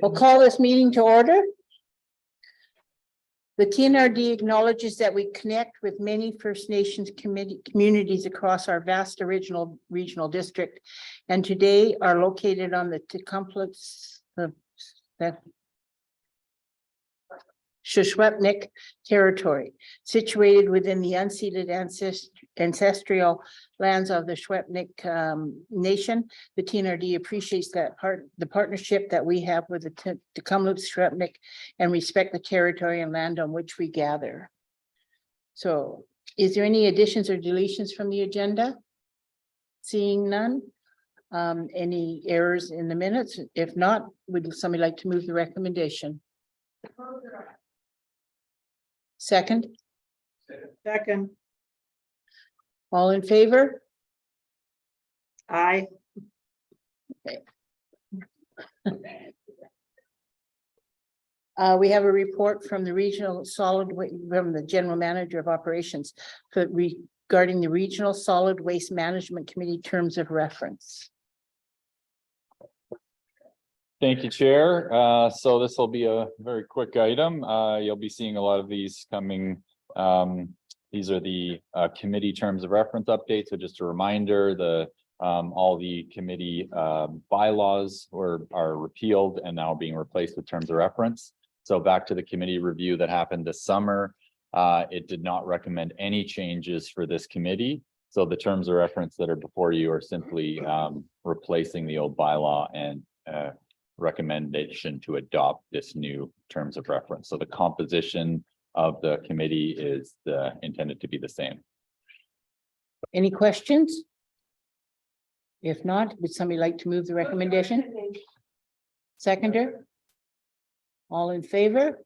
We'll call this meeting to order. The TNRD acknowledges that we connect with many First Nations communities across our vast original regional district, and today are located on the Shuswapnik territory, situated within the unceded ancestral lands of the Shuswapnik Nation. The TNRD appreciates the partnership that we have with the Tecumseh Shuswapnik and respect the territory and land on which we gather. So, is there any additions or deletions from the agenda? Seeing none. Any errors in the minutes? If not, would somebody like to move the recommendation? Second. Second. All in favor? Aye. Okay. We have a report from the regional solid waste, from the general manager of operations regarding the regional solid waste management committee terms of reference. Thank you, Chair. So this will be a very quick item. You'll be seeing a lot of these coming. These are the committee terms of reference updates. So just a reminder, all the committee bylaws are repealed and now being replaced with terms of reference. So back to the committee review that happened this summer. It did not recommend any changes for this committee. So the terms of reference that are before you are simply replacing the old bylaw and recommendation to adopt this new terms of reference. So the composition of the committee is intended to be the same. Any questions? If not, would somebody like to move the recommendation? Seconder? All in favor?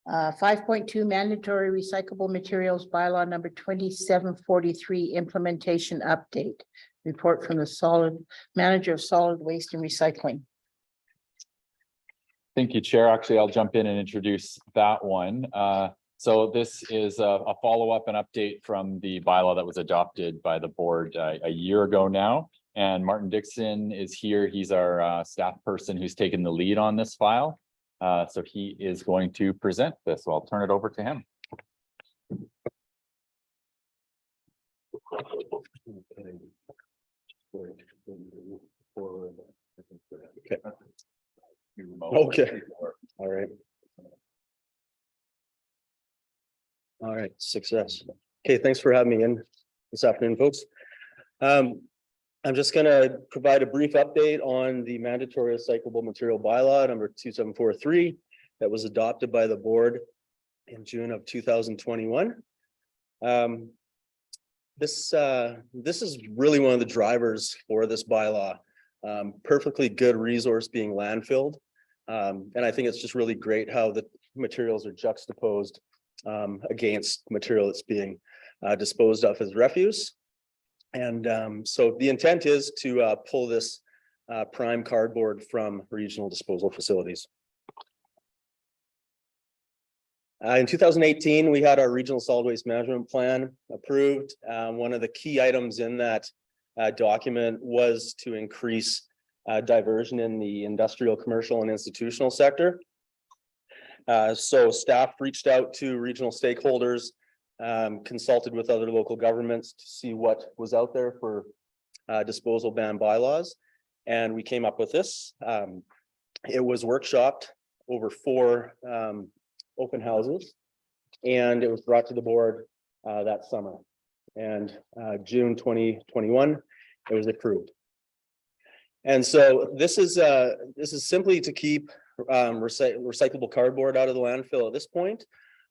Uh, 5.2 mandatory recyclable materials bylaw number 2743 implementation update. Report from the manager of solid waste and recycling. Thank you, Chair. Actually, I'll jump in and introduce that one. So this is a follow-up and update from the bylaw that was adopted by the board a year ago now. And Martin Dixon is here. He's our staff person who's taken the lead on this file. So he is going to present this. So I'll turn it over to him. Okay. All right. Success. Okay. Thanks for having me in this afternoon, folks. I'm just going to provide a brief update on the mandatory recyclable material bylaw number 2743 that was adopted by the board in June of 2021. This is really one of the drivers for this bylaw. Perfectly good resource being landfilled. And I think it's just really great how the materials are juxtaposed against material that's being disposed of as refuse. And so the intent is to pull this prime cardboard from regional disposal facilities. In 2018, we had our regional solid waste management plan approved. One of the key items in that document was to increase diversion in the industrial, commercial, and institutional sector. So staff reached out to regional stakeholders, consulted with other local governments to see what was out there for disposal ban bylaws. And we came up with this. It was workshopped over 4 open houses, and it was brought to the board that summer. And June 2021, it was approved. And so this is simply to keep recyclable cardboard out of the landfill at this point.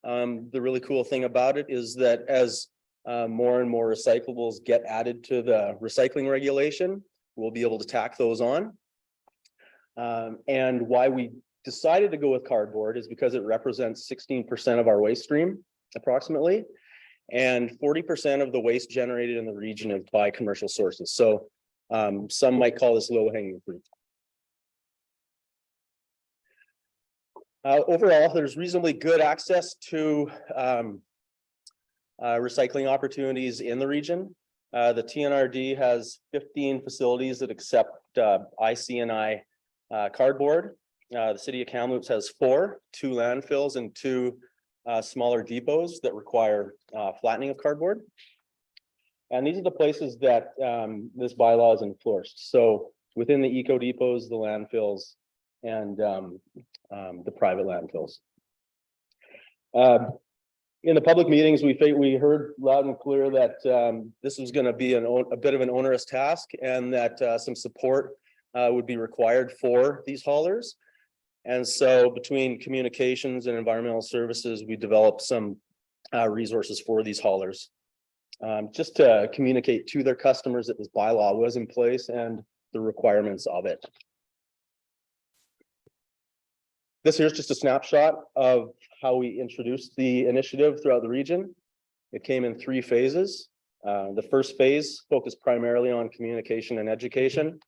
The really cool thing about it is that as more and more recyclables get added to the recycling regulation, we'll be able to tack those on. And why we decided to go with cardboard is because it represents 16% of our waste stream, approximately, and 40% of the waste generated in the region is by commercial sources. So some might call this low-hanging fruit. Overall, there's reasonably good access to recycling opportunities in the region. The TNRD has 15 facilities that accept IC&I cardboard. The city of Kamloops has 4, 2 landfills and 2 smaller depots that require flattening of cardboard. And these are the places that this bylaw is enforced. So within the eco depots, the landfills, and the private landfills. In the public meetings, we heard loud and clear that this was going to be a bit of an onerous task, and that some support would be required for these haulers. And so between communications and environmental services, we developed some resources for these haulers, just to communicate to their customers that this bylaw was in place and the requirements of it. This here's just a snapshot of how we introduced the initiative throughout the region. It came in 3 phases. The first phase focused primarily on communication and education.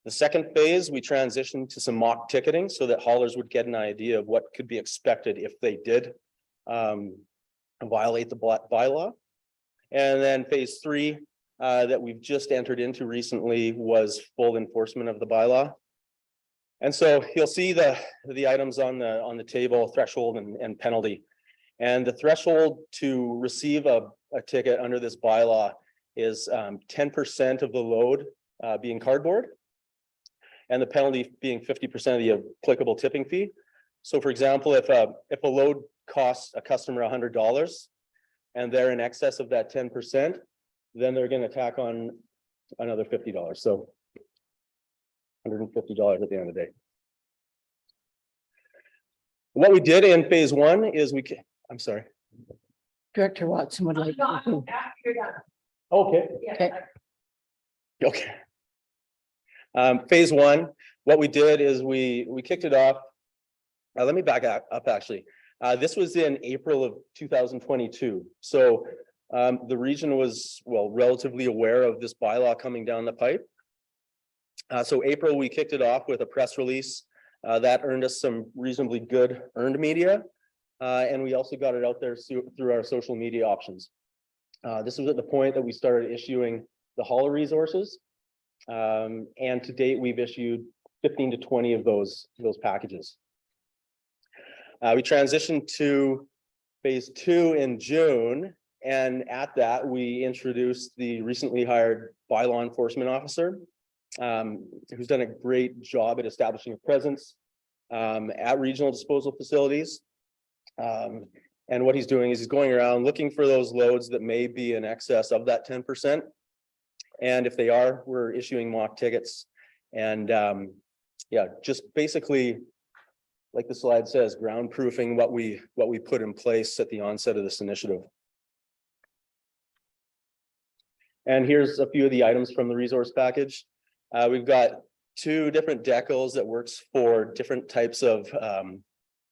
The second phase, we transitioned to some mock ticketing so that haulers would get an idea of what could be expected if they did violate the bylaw. And then phase 3 that we've just entered into recently was full enforcement of the bylaw. And so you'll see the items on the table: threshold and penalty. And the threshold to receive a ticket under this bylaw is 10% of the load being cardboard, and the penalty being 50% of the applicable tipping fee. So for example, if a load costs a customer $100 and they're in excess of that 10%, then they're going to tack on another $50. So $150 at the end of the day. What we did in phase 1 is I'm sorry. Director Watson would like. Okay. Okay. Okay. Phase 1, what we did is we kicked it off. Let me back up actually. This was in April of 2022. So the region was, well, relatively aware of this bylaw coming down the pipe. So April, we kicked it off with a press release that earned us some reasonably good earned media. And we also got it out there through our social media options. This was at the point that we started issuing the hauler resources. And to date, we've issued 15 to 20 of those packages. We transitioned to phase 2 in June. And at that, we introduced the recently hired bylaw enforcement officer, who's done a great job at establishing a presence at regional disposal facilities. And what he's doing is he's going around looking for those loads that may be in excess of that 10%. And if they are, we're issuing mock tickets. And yeah, just basically, like the slide says, ground proofing what we put in place at the onset of this initiative. And here's a few of the items from the resource package. We've got 2 different decals that works for different types of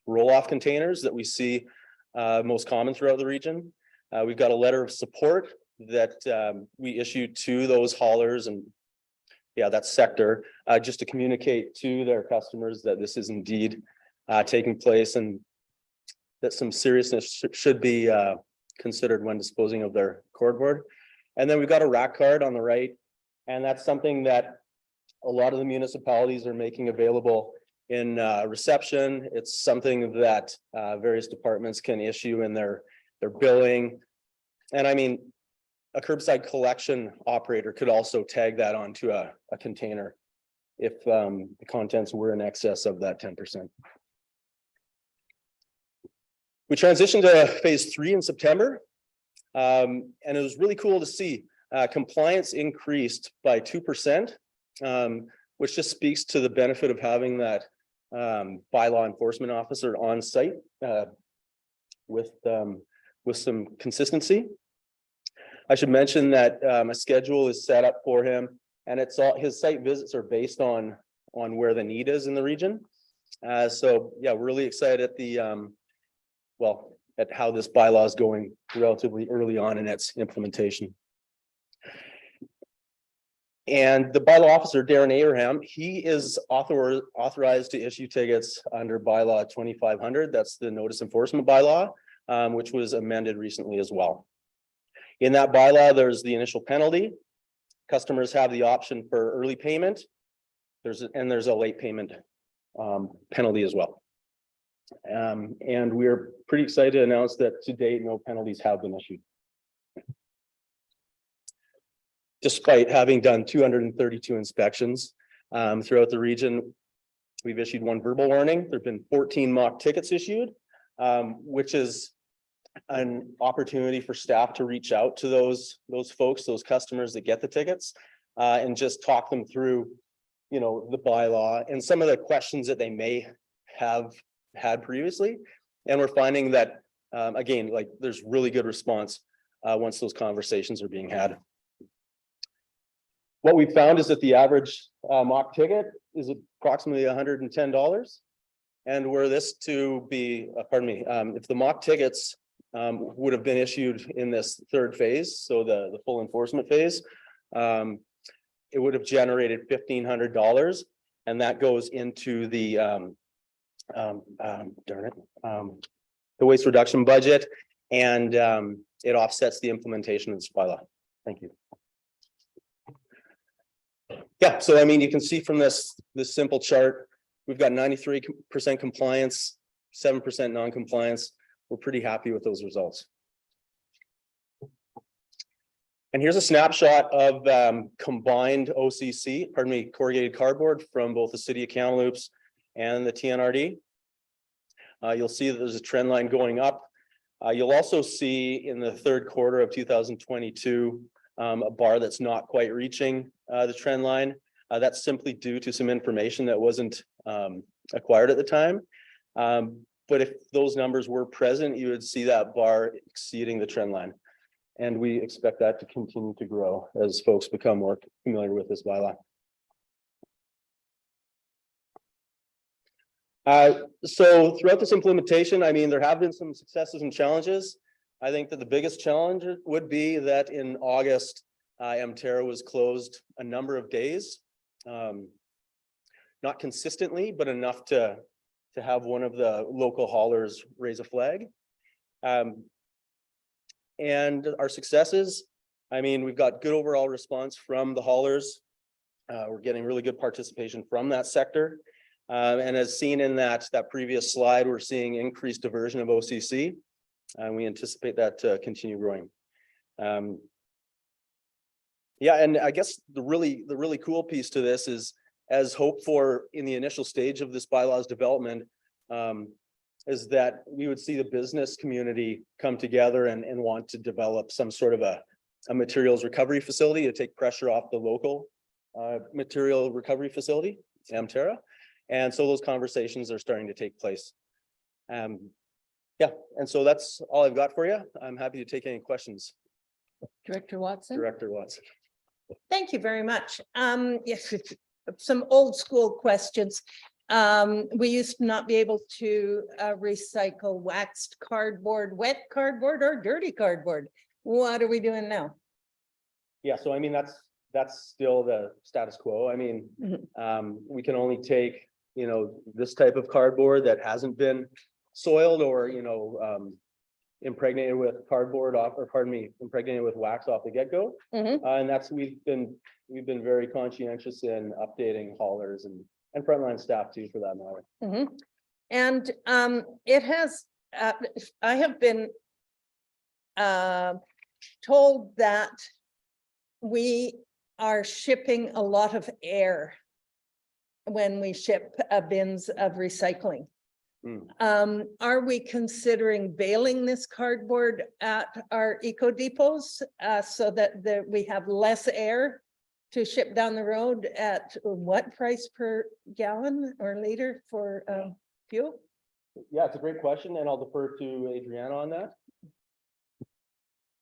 roll-off containers that we see most common throughout the region. We've got a letter of support that we issued to those haulers and that sector, just to communicate to their customers that this is indeed taking place and that some seriousness should be considered when disposing of their cardboard. And then we've got a rack card on the right, and that's something that a lot of the municipalities are making available in reception. It's something that various departments can issue in their billing. And I mean, a curbside collection operator could also tag that onto a container if the contents were in excess of that 10%. We transitioned to phase 3 in September. And it was really cool to see compliance increased by 2%, which just speaks to the benefit of having that bylaw enforcement officer on site with some consistency. I should mention that a schedule is set up for him, and it's all his site visits are based on where the need is in the region. So yeah, we're really excited at the at how this bylaw is going relatively early on in its implementation. And the bylaw officer, Darren Abraham, he is authorized to issue tickets under bylaw 2500. That's the notice enforcement bylaw, which was amended recently as well. In that bylaw, there's the initial penalty. Customers have the option for early payment. There's a late payment penalty as well. And we're pretty excited to announce that to date, no penalties have been issued. Despite having done 232 inspections throughout the region, we've issued 1 verbal warning. There've been 14 mock tickets issued, which is an opportunity for staff to reach out to those folks, those customers that get the tickets, and just talk them through, you know, the bylaw and some of the questions that they may have had previously. And we're finding that, again, like there's really good response once those conversations are being had. What we found is that the average mock ticket is approximately $110. And were this to be, if the mock tickets would have been issued in this 3rd phase, so the full enforcement phase, it would have generated $1,500, and that goes into the the waste reduction budget, and it offsets the implementation of this bylaw. Thank you. Yeah, so I mean, you can see from this simple chart, we've got 93% compliance, 7% non-compliance. We're pretty happy with those results. And here's a snapshot of combined corrugated cardboard from both the city of Kamloops and the TNRD. You'll see that there's a trend line going up. You'll also see in the 3rd quarter of 2022, a bar that's not quite reaching the trend line. That's simply due to some information that wasn't acquired at the time. But if those numbers were present, you would see that bar exceeding the trend line. And we expect that to continue to grow as folks become more familiar with this bylaw. So throughout this implementation, I mean, there have been some successes and challenges. I think that the biggest challenge would be that in August, Emterra was closed a number of days, not consistently, but enough to have one of the local haulers raise a flag. And our successes, I mean, we've got good overall response from the haulers. We're getting really good participation from that sector. And as seen in that previous slide, we're seeing increased diversion of OCC, and we anticipate that to continue growing. Yeah, and I guess the really cool piece to this is, as hoped for in the initial stage of this bylaws development, is that we would see the business community come together and want to develop some sort of a materials recovery facility to take pressure off the local material recovery facility, Emterra. And so those conversations are starting to take place. Yeah, and so that's all I've got for you. I'm happy to take any questions. Director Watson. Director Watson. Thank you very much. Yes, some old school questions. We used to not be able to recycle waxed cardboard, wet cardboard, or dirty cardboard. What are we doing now? Yeah, so I mean, that's still the status quo. I mean, we can only take, you know, this type of cardboard that hasn't been soiled or, you know, impregnated with cardboard off, or pardon me, impregnated with wax off the get-go. And that's, we've been very conscientious in updating haulers and frontline staff too, for that matter. And it has, I have been told that we are shipping a lot of air when we ship bins of recycling. Are we considering baling this cardboard at our eco depots so that we have less air to ship down the road? At what price per gallon or liter for fuel? Yeah, it's a great question, and I'll defer to Adriana on that.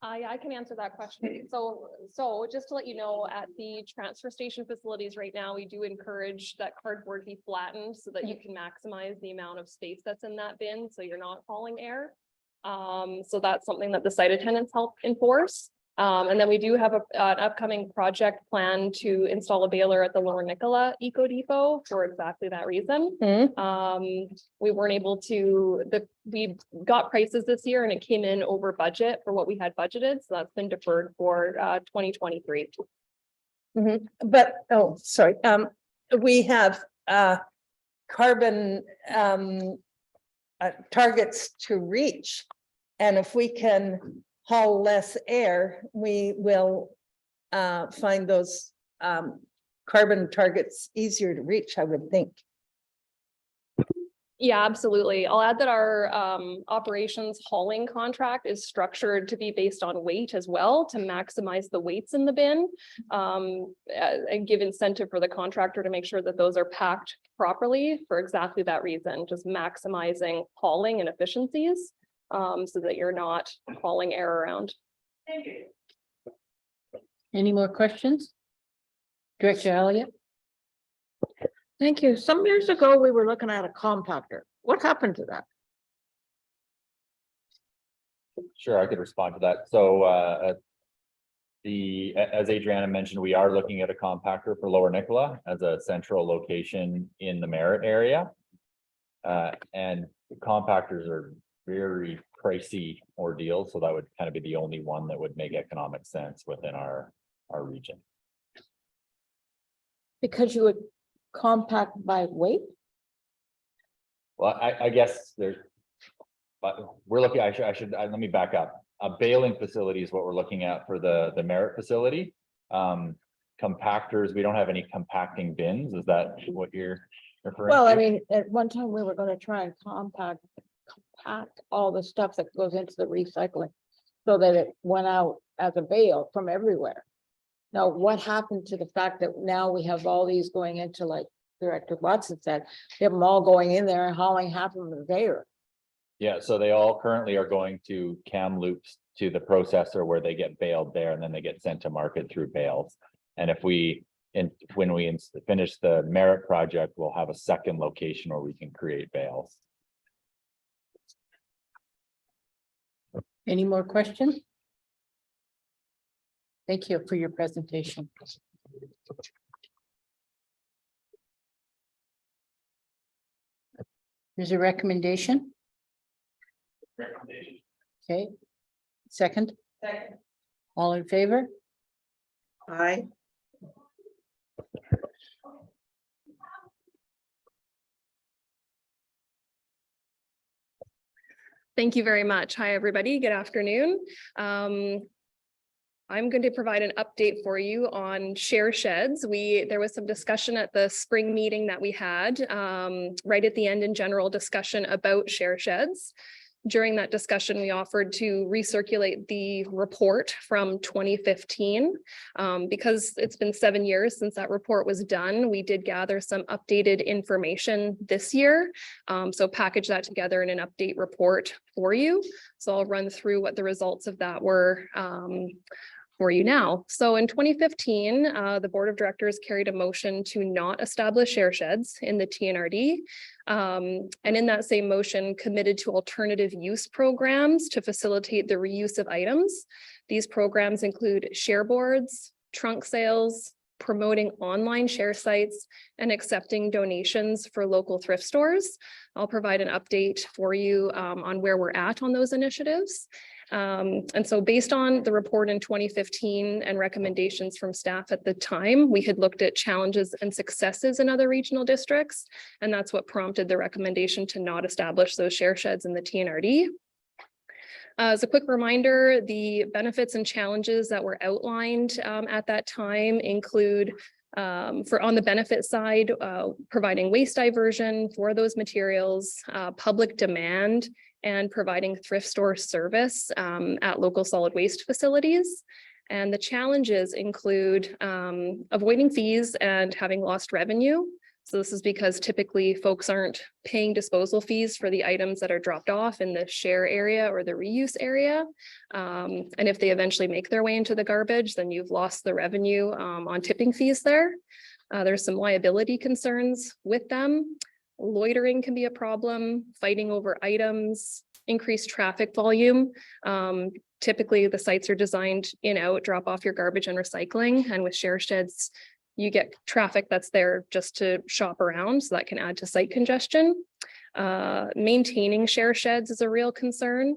I can answer that question. So just to let you know, at the transfer station facilities right now, we do encourage that cardboard be flattened so that you can maximize the amount of space that's in that bin, so you're not hauling air. So that's something that the site attendants help enforce. And then we do have an upcoming project plan to install a baler at the Lower Nicola Eco Depot for exactly that reason. We weren't able to, we got prices this year and it came in over budget for what we had budgeted, so that's been deferred for 2023. But, oh, sorry, we have carbon targets to reach. And if we can haul less air, we will find those carbon targets easier to reach, I would think. Yeah, absolutely. I'll add that our operations hauling contract is structured to be based on weight as well to maximize the weights in the bin. And give incentive for the contractor to make sure that those are packed properly for exactly that reason, just maximizing hauling and efficiencies so that you're not hauling air around. Any more questions? Director Elliott? Thank you. Some years ago, we were looking at a compactor. What happened to that? Sure, I could respond to that. So as Adriana mentioned, we are looking at a compactor for Lower Nicola as a central location in the Merritt area. And compactors are very pricey ordeal, so that would kind of be the only one that would make economic sense within our region. Because you would compact by weight? Well, I guess there's, but we're looking, let me back up. A baling facility is what we're looking at for the Merritt facility. Compactors, we don't have any compacting bins. Is that what you're referring to? Well, I mean, at one time we were going to try and compact all the stuff that goes into the recycling so that it went out as a bale from everywhere. Now, what happened to the fact that now we have all these going into, like Director Watson said, we have them all going in there and hauling half of them there. Yeah, so they all currently are going to cam loops to the processor where they get baled there and then they get sent to market through bales. And if when we finish the Merritt project, we'll have a second location where we can create bales. Any more questions? Thank you for your presentation. There's a recommendation. Okay. Second. All in favor? Aye. Thank you very much. Hi, everybody. Good afternoon. I'm going to provide an update for you on share sheds. There was some discussion at the spring meeting that we had right at the end in general discussion about share sheds. During that discussion, we offered to recirculate the report from 2015. Because it's been 7 years since that report was done, we did gather some updated information this year. So package that together in an update report for you. So I'll run through what the results of that were for you now. So in 2015, the board of directors carried a motion to not establish share sheds in the TNRD. And in that same motion committed to alternative use programs to facilitate the reuse of items. These programs include share boards, trunk sales, promoting online share sites, and accepting donations for local thrift stores. I'll provide an update for you on where we're at on those initiatives. And so based on the report in 2015 and recommendations from staff at the time, we had looked at challenges and successes in other regional districts. And that's what prompted the recommendation to not establish those share sheds in the TNRD. As a quick reminder, the benefits and challenges that were outlined at that time include on the benefit side, providing waste diversion for those materials, public demand, and providing thrift store service at local solid waste facilities. And the challenges include avoiding fees and having lost revenue. So this is because typically folks aren't paying disposal fees for the items that are dropped off in the share area or the reuse area. And if they eventually make their way into the garbage, then you've lost the revenue on tipping fees there. There's some liability concerns with them. Loitering can be a problem, fighting over items, increased traffic volume. Typically, the sites are designed in, out, drop off your garbage and recycling, and with share sheds, you get traffic that's there just to shop around, so that can add to site congestion. Maintaining share sheds is a real concern.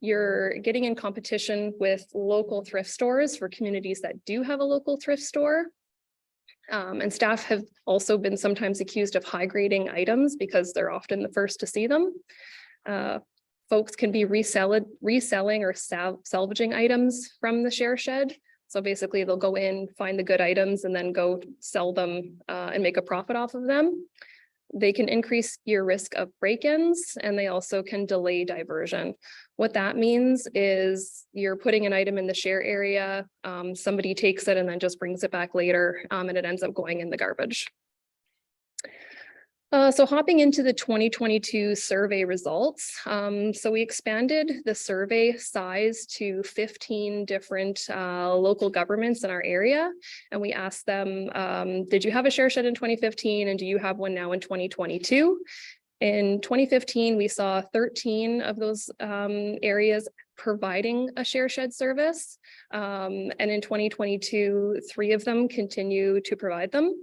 You're getting in competition with local thrift stores for communities that do have a local thrift store. And staff have also been sometimes accused of high grading items because they're often the first to see them. Folks can be reselling or salvaging items from the share shed. So basically they'll go in, find the good items, and then go sell them and make a profit off of them. They can increase your risk of break-ins, and they also can delay diversion. What that means is you're putting an item in the share area, somebody takes it and then just brings it back later, and it ends up going in the garbage. So hopping into the 2022 survey results. So we expanded the survey size to 15 different local governments in our area. And we asked them, did you have a share shed in 2015? And do you have one now in 2022? In 2015, we saw 13 of those areas providing a share shed service. And in 2022, 3 of them continue to provide them.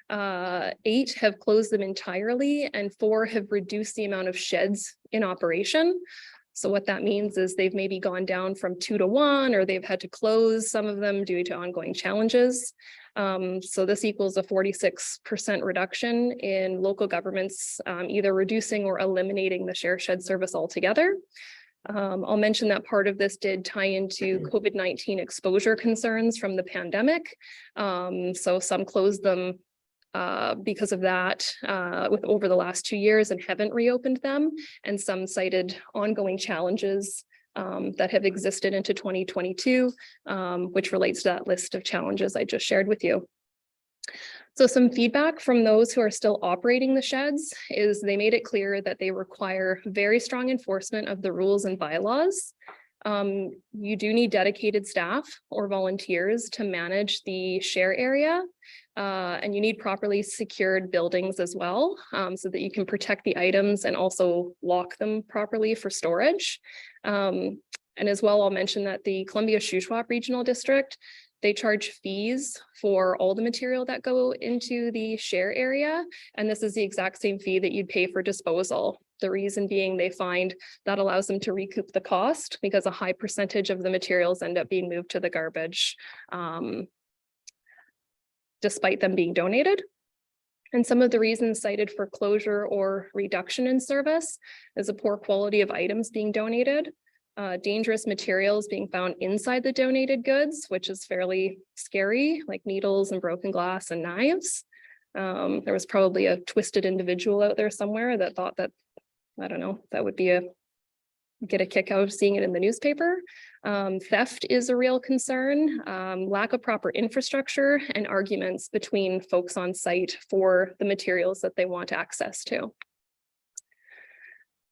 8 have closed them entirely, and 4 have reduced the amount of sheds in operation. So what that means is they've maybe gone down from 2 to 1, or they've had to close some of them due to ongoing challenges. So this equals a 46% reduction in local governments, either reducing or eliminating the share shed service altogether. I'll mention that part of this did tie into COVID-19 exposure concerns from the pandemic. So some closed them because of that over the last 2 years and haven't reopened them, and some cited ongoing challenges that have existed into 2022, which relates to that list of challenges I just shared with you. So some feedback from those who are still operating the sheds is they made it clear that they require very strong enforcement of the rules and bylaws. You do need dedicated staff or volunteers to manage the share area. And you need properly secured buildings as well, so that you can protect the items and also lock them properly for storage. And as well, I'll mention that the Columbia-Shuswap Regional District, they charge fees for all the material that go into the share area. And this is the exact same fee that you'd pay for disposal. The reason being they find that allows them to recoup the cost because a high percentage of the materials end up being moved to the garbage, despite them being donated. And some of the reasons cited for closure or reduction in service is a poor quality of items being donated, dangerous materials being found inside the donated goods, which is fairly scary, like needles and broken glass and knives. There was probably a twisted individual out there somewhere that thought that, I don't know, that would be get a kick out of seeing it in the newspaper. Theft is a real concern, lack of proper infrastructure, and arguments between folks on site for the materials that they want access to.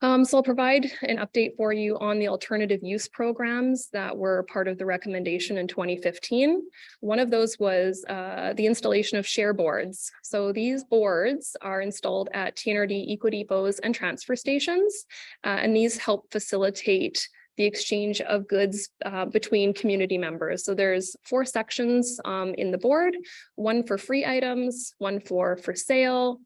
So I'll provide an update for you on the alternative use programs that were part of the recommendation in 2015. One of those was the installation of share boards. So these boards are installed at TNRD eco depots and transfer stations, and these help facilitate the exchange of goods between community members. So there's 4 sections in the board, one for free items, one for sale,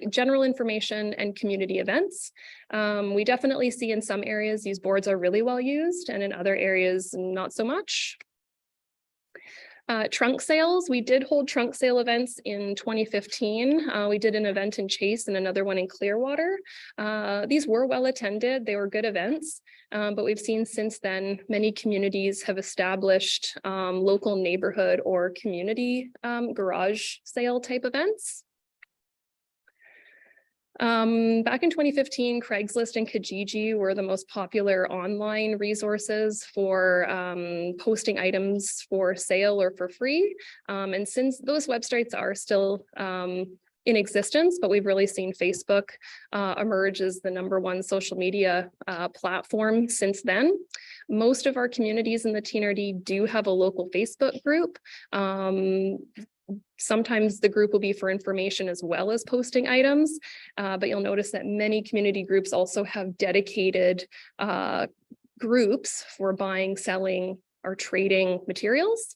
general information, and community events. We definitely see in some areas these boards are really well used, and in other areas not so much. Trunk sales, we did hold trunk sale events in 2015. We did an event in Chase and another one in Clearwater. These were well attended, they were good events, but we've seen since then many communities have established local neighborhood or community garage sale type events. Back in 2015, Craigslist and Kijiji were the most popular online resources for posting items for sale or for free. And since those websites are still in existence, but we've really seen Facebook emerge as the #1 social media platform since then. Most of our communities in the TNRD do have a local Facebook group. Sometimes the group will be for information as well as posting items, but you'll notice that many community groups also have dedicated groups for buying, selling, or trading materials.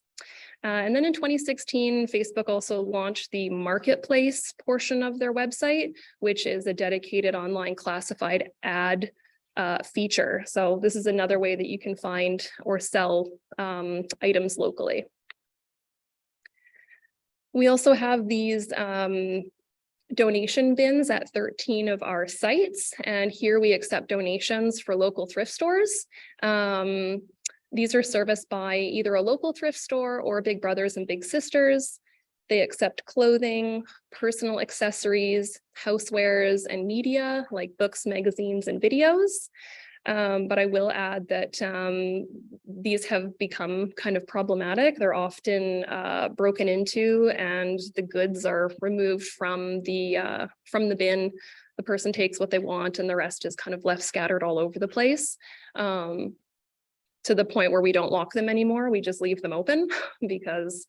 And then in 2016, Facebook also launched the marketplace portion of their website, which is a dedicated online classified ad feature. So this is another way that you can find or sell items locally. We also have these donation bins at 13 of our sites, and here we accept donations for local thrift stores. These are serviced by either a local thrift store or Big Brothers and Big Sisters. They accept clothing, personal accessories, housewares, and media like books, magazines, and videos. But I will add that these have become kind of problematic. They're often broken into, and the goods are removed from the bin. The person takes what they want, and the rest is kind of left scattered all over the place. To the point where we don't lock them anymore. We just leave them open because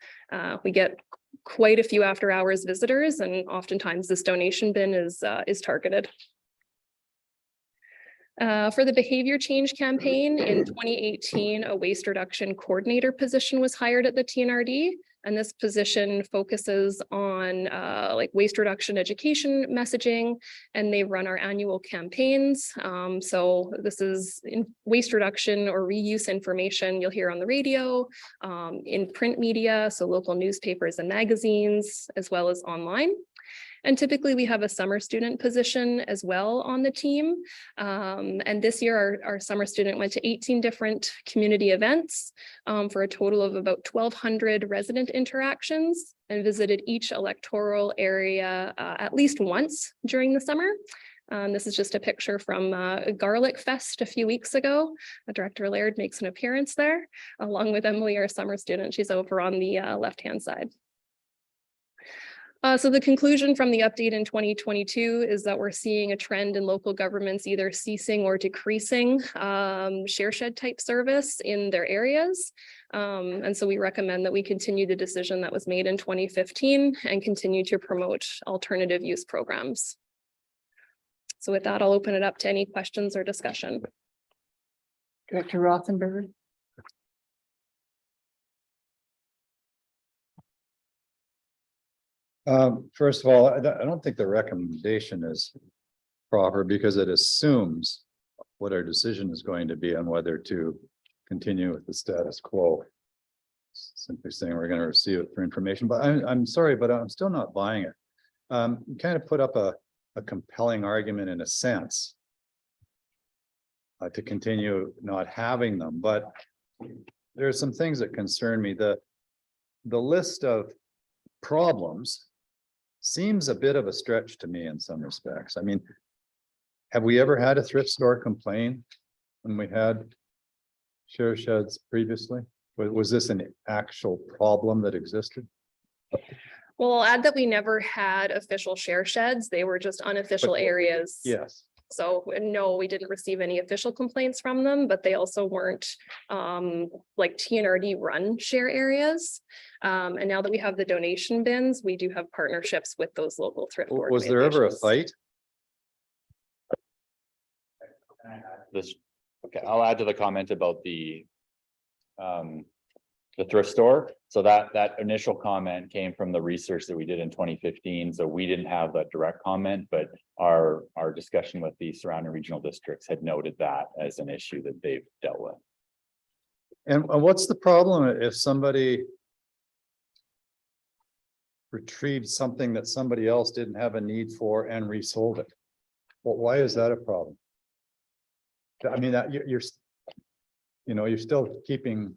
we get quite a few after hours visitors, and oftentimes this donation bin is targeted. For the behavior change campaign in 2018, a waste reduction coordinator position was hired at the TNRD, and this position focuses on like waste reduction education messaging, and they run our annual campaigns. So this is in waste reduction or reuse information you'll hear on the radio, in print media, so local newspapers and magazines, as well as online. And typically we have a summer student position as well on the team. And this year our summer student went to 18 different community events for a total of about 1,200 resident interactions, and visited each electoral area at least once during the summer. This is just a picture from Garlic Fest a few weeks ago. Director Laird makes an appearance there, along with Emily, our summer student. She's over on the left-hand side. So the conclusion from the update in 2022 is that we're seeing a trend in local governments either ceasing or decreasing share shed type service in their areas. And so we recommend that we continue the decision that was made in 2015 and continue to promote alternative use programs. So with that, I'll open it up to any questions or discussion. Director Rothenberg. First of all, I don't think the recommendation is proper because it assumes what our decision is going to be on whether to continue with the status quo. Simply saying we're going to receive it for information, but I'm sorry, but I'm still not buying it. You kind of put up a compelling argument in a sense to continue not having them, but there are some things that concern me. The list of problems seems a bit of a stretch to me in some respects. I mean, have we ever had a thrift store complain when we had share sheds previously? Was this an actual problem that existed? Well, I'll add that we never had official share sheds. They were just unofficial areas. Yes. So no, we didn't receive any official complaints from them, but they also weren't like TNRD run share areas. And now that we have the donation bins, we do have partnerships with those local thrift Was there ever a organizations. fight? Okay, I'll add to the comment about the thrift store. So that initial comment came from the research that we did in 2015. So we didn't have that direct comment, but our discussion with the surrounding regional districts had noted that as an issue that they've dealt with. And what's the problem if somebody retrieved something that somebody else didn't have a need for and resold it? Well, why is that a problem? I mean, that you're still keeping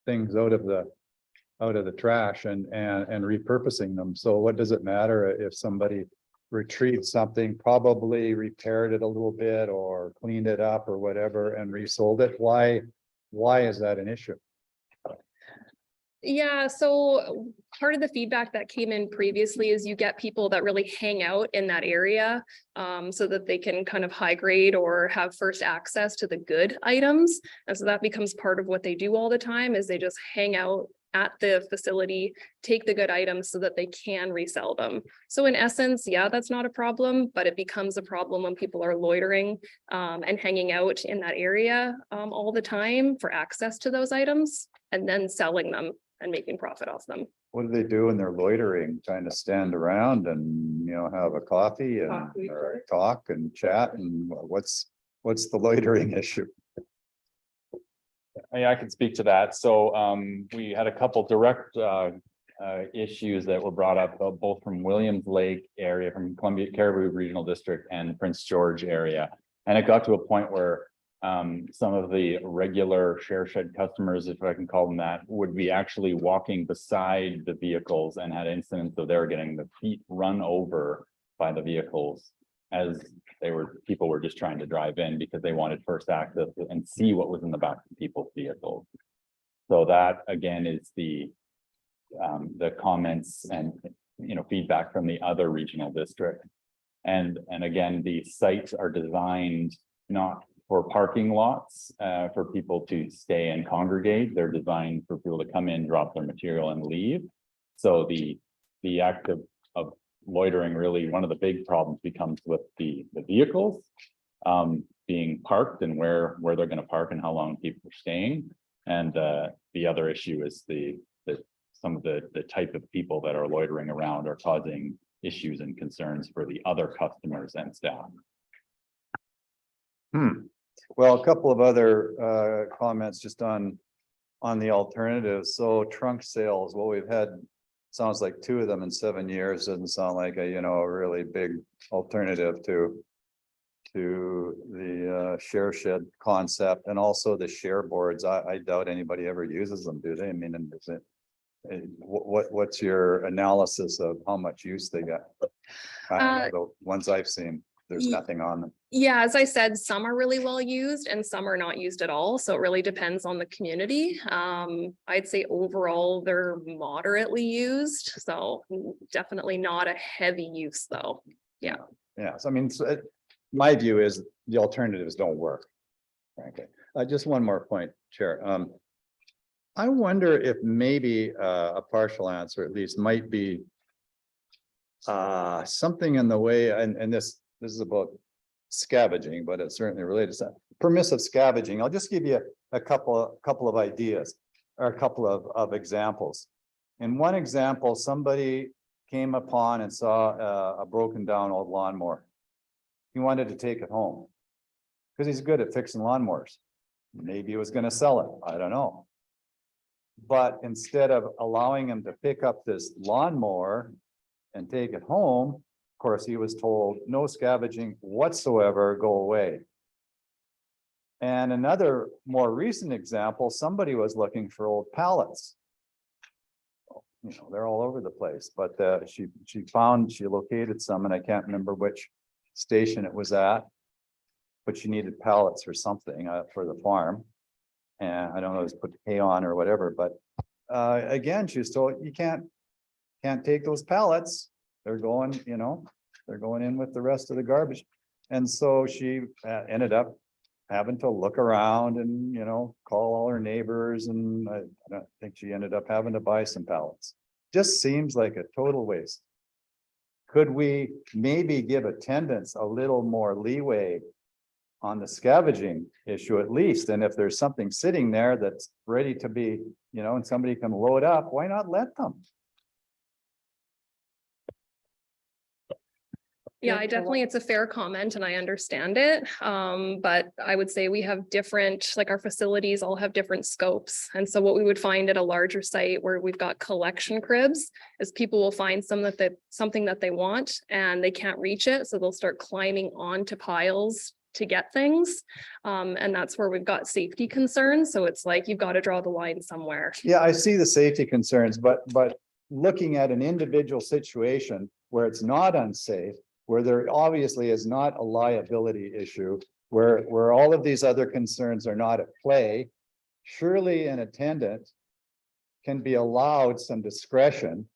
things out of the trash and repurposing them. So what does it matter if somebody retrieved something, probably repaired it a little bit or cleaned it up or whatever and resold it? Why is that an issue? Yeah, so part of the feedback that came in previously is you get people that really hang out in that area so that they can kind of high grade or have first access to the good items. And so that becomes part of what they do all the time is they just hang out at the facility, take the good items so that they can resell them. So in essence, yeah, that's not a problem, but it becomes a problem when people are loitering and hanging out in that area all the time for access to those items and then selling them and making profit off them. What do they do when they're loitering, trying to stand around and, have a coffee and or talk and chat, and what's the loitering issue? I can speak to that. So we had a couple direct issues that were brought up, both from Williams Lake area, from Columbia Caribou Regional District and Prince George area. And it got to a point where some of the regular share shed customers, if I can call them that, would be actually walking beside the vehicles and had incidents of they were getting the feet run over by the vehicles as people were just trying to drive in because they wanted first access and see what was in the back of people's vehicles. So that again is the comments and feedback from the other regional district. And again, the sites are designed not for parking lots for people to stay and congregate. They're designed for people to come in, drop their material and leave. So the act of loitering, really one of the big problems becomes with the vehicles being parked and where they're going to park and how long people are staying. And the other issue is some of the type of people that are loitering around are causing issues and concerns for the other customers and staff. Well, a couple of other comments just on the alternatives. So trunk sales, well, we've had, sounds like 2 of them in 7 years. Doesn't sound like a really big alternative to the share shed concept, and also the share boards. I doubt anybody ever uses them, do they? I mean, and is it, what's your analysis of how much use they got? The ones I've seen, there's nothing on them. Yeah, as I said, some are really well used and some are not used at all. So it really depends on the community. I'd say overall they're moderately used. So definitely not a heavy use though. Yeah. Yeah, so I mean, my view is the alternatives don't work. Frankly, just one more point, Chair. I wonder if maybe a partial answer at least might be something in the way, and this is about scavenging, but it's certainly related to that. Permissive scavenging. I'll just give you a couple of ideas or a couple of examples. In one example, somebody came upon and saw a broken down old lawnmower. He wanted to take it home because he's good at fixing lawnmowers. Maybe he was going to sell it. I don't know. But instead of allowing him to pick up this lawnmower and take it home, of course, he was told no scavenging whatsoever, go away. And another more recent example, somebody was looking for old pallets. They're all over the place, but she located some, and I can't remember which station it was at, but she needed pallets or something for the farm. And I don't know, it was put hay on or whatever, but again, she was told you can't take those pallets. They're going, they're going in with the rest of the garbage. And so she ended up having to look around and, call all her neighbors. And I don't think she ended up having to buy some pallets. Just seems like a total waste. Could we maybe give attendants a little more leeway on the scavenging issue at least? And if there's something sitting there that's ready to be, and somebody can load up, why not let them? Yeah, it's a fair comment and I understand it. But I would say we have different, like our facilities all have different scopes. And so what we would find at a larger site where we've got collection cribs is people will find something that they want and they can't reach it. So they'll start climbing onto piles to get things. And that's where we've got safety concerns. So it's like, you've got to draw the line somewhere. Yeah, I see the safety concerns, but looking at an individual situation where it's not unsafe, where there obviously is not a liability issue, where all of these other concerns are not at play, surely an attendant can be allowed some discretion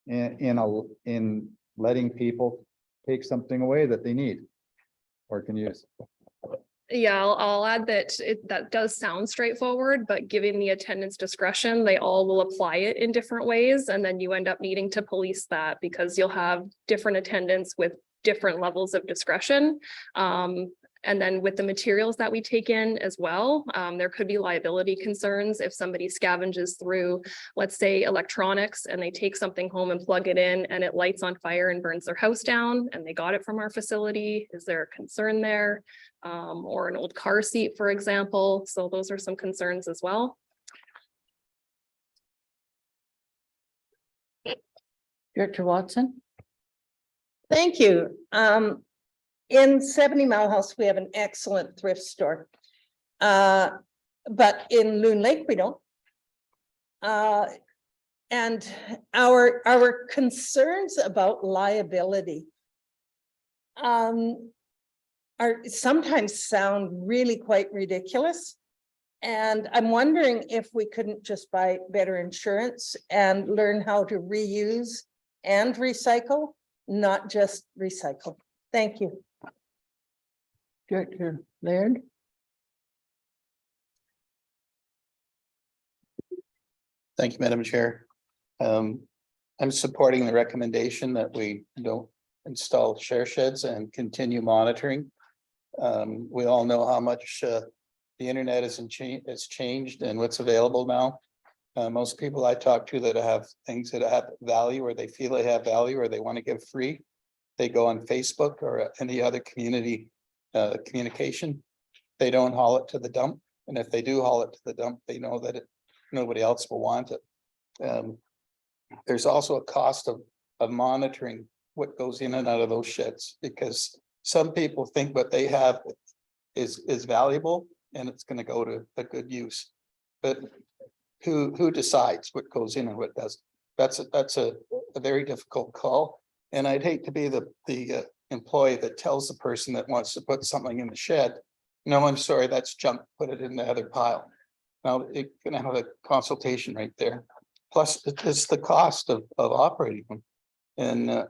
in letting people take something away that they need or can use. Yeah, I'll add that that does sound straightforward, but given the attendance discretion, they all will apply it in different ways. And then you end up needing to police that because you'll have different attendance with different levels of discretion. And then with the materials that we take in as well, there could be liability concerns if somebody scavenges through, let's say, electronics, and they take something home and plug it in and it lights on fire and burns their house down and they got it from our facility. Is there a concern there? Or an old car seat, for example. So those are some concerns as well. Director Watson? Thank you. In 70 Mile House, we have an excellent thrift store. But in Loon Lake, we don't. And our concerns about liability are sometimes sound really quite ridiculous. And I'm wondering if we couldn't just buy better insurance and learn how to reuse and recycle, not just recycle. Thank you. Director Laird? Thank you, Madam Chair. I'm supporting the recommendation that we don't install share sheds and continue monitoring. We all know how much the internet has changed and what's available now. Most people I talk to that have things that have value or they feel they have value or they want to give free, they go on Facebook or any other community communication. They don't haul it to the dump. And if they do haul it to the dump, they know that nobody else will want it. There's also a cost of monitoring what goes in and out of those sheds, because some people think what they have is valuable and it's going to go to a good use. But who decides what goes in and what doesn't? That's a very difficult call. And I'd hate to be the employee that tells the person that wants to put something in the shed, no, I'm sorry, that's junk, put it in the other pile. Now it can have a consultation right there. Plus it's the cost of operating them. And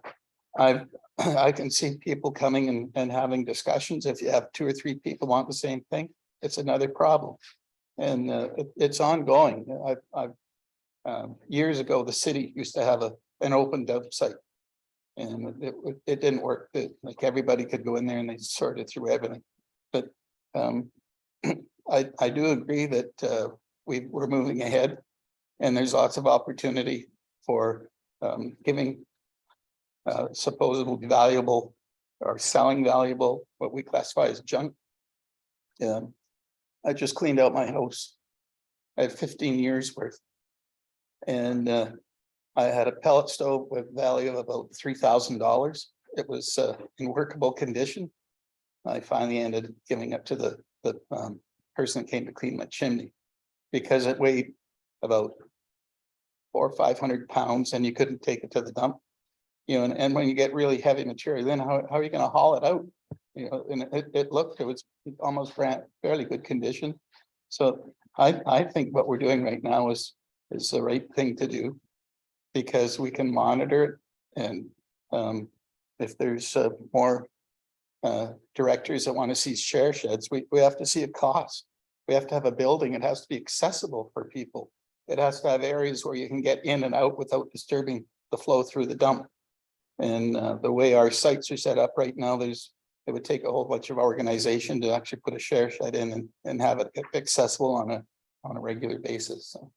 I can see people coming and having discussions. If you have 2 or 3 people want the same thing, it's another problem. And it's ongoing. Years ago, the city used to have an open dump site. And it didn't work. Like everybody could go in there and they sorted through everything. But I do agree that we're moving ahead and there's lots of opportunity for giving supposedly valuable or selling valuable, what we classify as junk. I just cleaned out my house. I had 15 years worth. And I had a pellet stove with value of about $3,000. It was in workable condition. I finally ended up giving it to the person that came to clean my chimney because it weighed about 400 or 500 pounds and you couldn't take it to the dump. You know, and when you get really heavy material, then how are you going to haul it out? You know, and it was almost fairly good condition. So I think what we're doing right now is the right thing to do, because we can monitor it. And if there's more directors that want to see share sheds, we have to see a cost. We have to have a building. It has to be accessible for people. It has to have areas where you can get in and out without disturbing the flow through the dump. And the way our sites are set up right now, it would take a whole bunch of organization to actually put a share shed in and have it accessible on a regular basis. So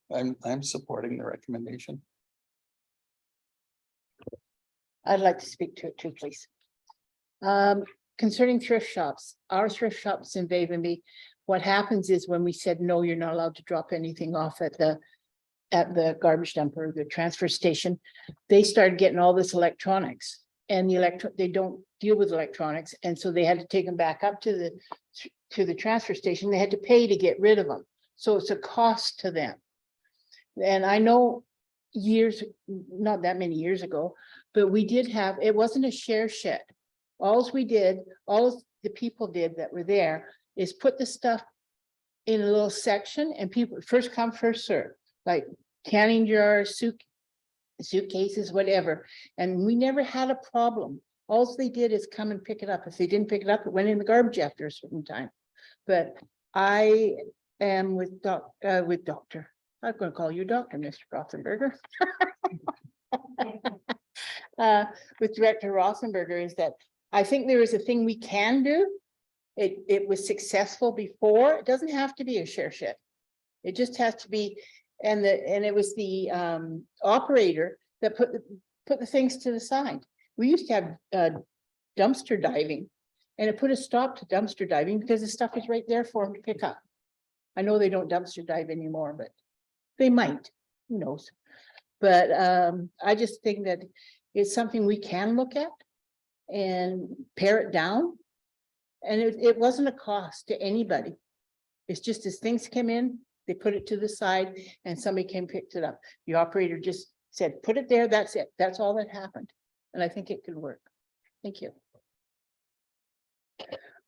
I'm supporting the recommendation. I'd like to speak to it too, please. Concerning thrift shops, our thrift shops in Wavenby, what happens is when we said, no, you're not allowed to drop anything off at the garbage dump or the transfer station, they started getting all this electronics, and they don't deal with electronics. And so they had to take them back up to the transfer station. They had to pay to get rid of them. So it's a cost to them. And I know not that many years ago, but we did have, it wasn't a share shed. All the people did that were there is put the stuff in a little section, and people first come, first serve, like canning jars, suitcases, whatever. And we never had a problem. All they did is come and pick it up. If they didn't pick it up, it went in the garbage after a certain time. But I am with Doctor, I'm gonna call you Doctor, Mr. Rothenberger. With Director Rothenberger is that I think there is a thing we can do. It was successful before. It doesn't have to be a share shed. It just has to be, and it was the operator that put the things to the side. We used to have dumpster diving, and it put a stop to dumpster diving because the stuff is right there for them to pick up. I know they don't dumpster dive anymore, but they might, who knows? But I just think that it's something we can look at and pare it down. And it wasn't a cost to anybody. It's just as things came in, they put it to the side and somebody came picked it up. The operator just said, put it there, that's it. That's all that happened. And I think it could work. Thank you.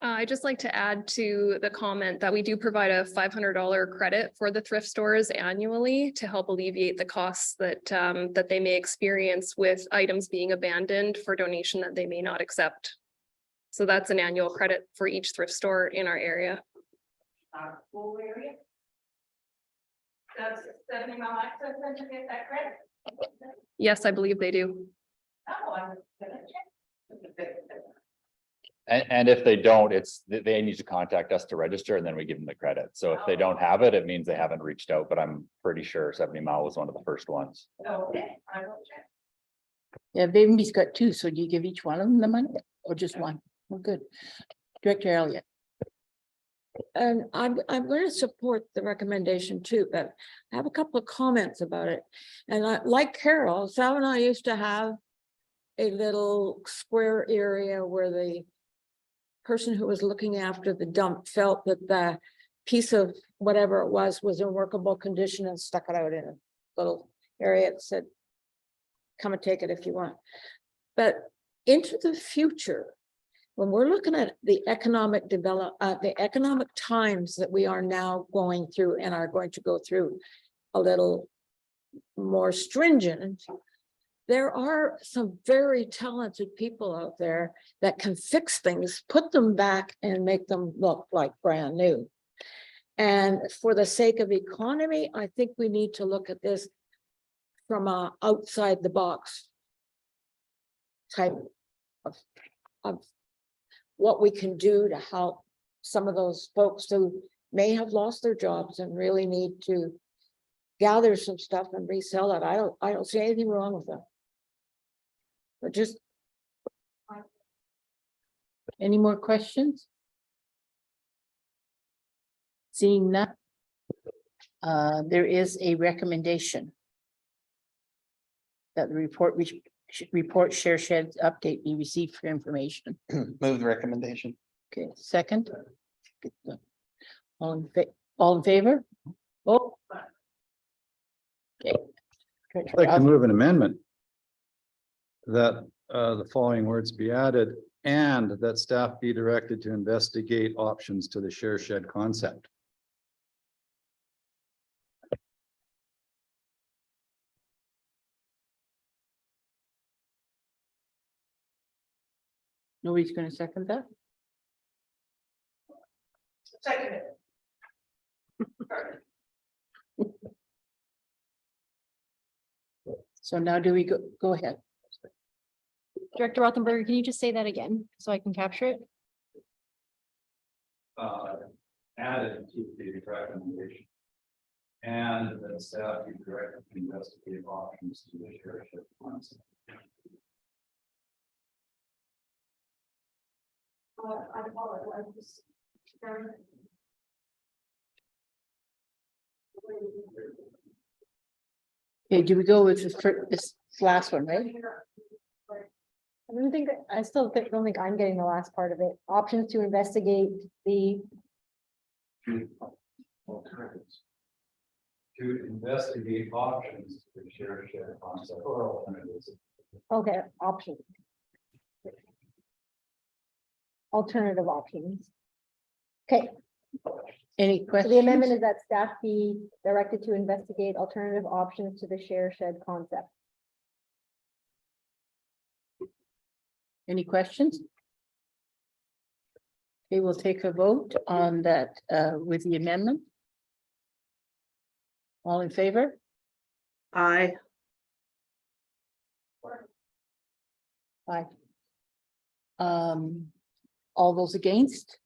I'd just like to add to the comment that we do provide a $500 credit for the thrift stores annually to help alleviate the costs that that they may experience with items being abandoned for donation that they may not accept. So that's an annual credit for each thrift store in our area. Full area? Does 70 Mile Access Center get that credit? Yes, I believe they do. Oh, I'm gonna check. And if they don't, they need to contact us to register and then we give them the credit. So if they don't have it, it means they haven't reached out, but I'm pretty sure 70 Mile was one of the first ones. Okay, I will check. Yeah, Baby's got two, so do you give each one of them the money or just one? Well, good. Director Elliott. And I'm going to support the recommendation too, but I have a couple of comments about it. And like Carol, Sal and I used to have a little square area where the person who was looking after the dump felt that the piece of whatever it was in workable condition and stuck it out in a little area that said, come and take it if you want. But into the future, when we're looking at the economic the economic times that we are now going through and are going to go through a little more stringent, there are some very talented people out there that can fix things, put them back and make them look like brand new. And for the sake of economy, I think we need to look at this from a outside the box type of what we can do to help some of those folks who may have lost their jobs and really need to gather some stuff and resell it. I don't see anything wrong with that. But just. Any more questions? Seeing none. There is a recommendation that the report share sheds update be received for information. Move the recommendation. Okay, second. All in favor? Oh. Okay. I'd like to move an amendment that the following words be added and that staff be directed to investigate options to the share shed concept. Nobody's going to second that? Second it. So now do we go ahead? Director Rothenberger, can you just say that again so I can capture it? Added to the recommendation. And that staff be directed to investigate options to the share shed concept. Okay, do we go with this last one, right? I still don't think I'm getting the last part of it. Options to investigate the. Alternatives. To investigate options to share shed concept or alternatives. Okay, options. Alternative options. Okay, Any so questions? the amendment is that staff be directed to investigate alternative options to the share shed concept. Any questions? Okay, we'll take a vote on that with the amendment. All in favor? Aye. Aye. All those against?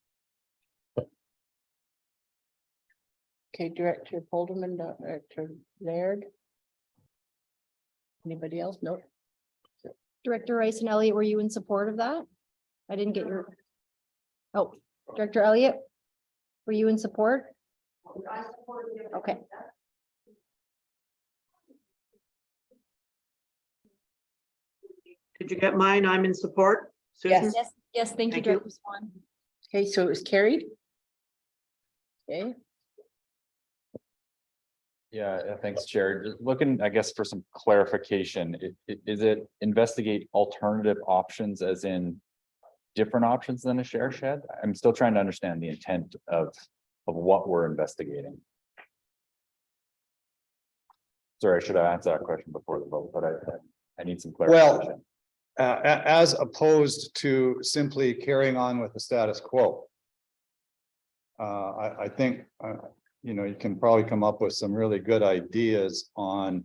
Okay, Director Polderman, Director Laird. Anybody else? No. Director Rice and Elliott, were you in support of that? I didn't get your. Oh, Director Elliott, were you in support? Okay. Did you get mine? I'm in support. Susan? Yes. Yes, thank you, Thank you. Director Swan. Okay, so it was carried. Okay, Yeah, thanks, Chair. Just looking, I guess, for some clarification, is it investigate alternative options as in different options than a share shed? I'm still trying to understand the intent of what we're investigating. Sorry, I should have answered that question before the vote, but I need some clarification. As opposed to simply carrying on with the status quo. I think, you know, you can probably come up with some really good ideas on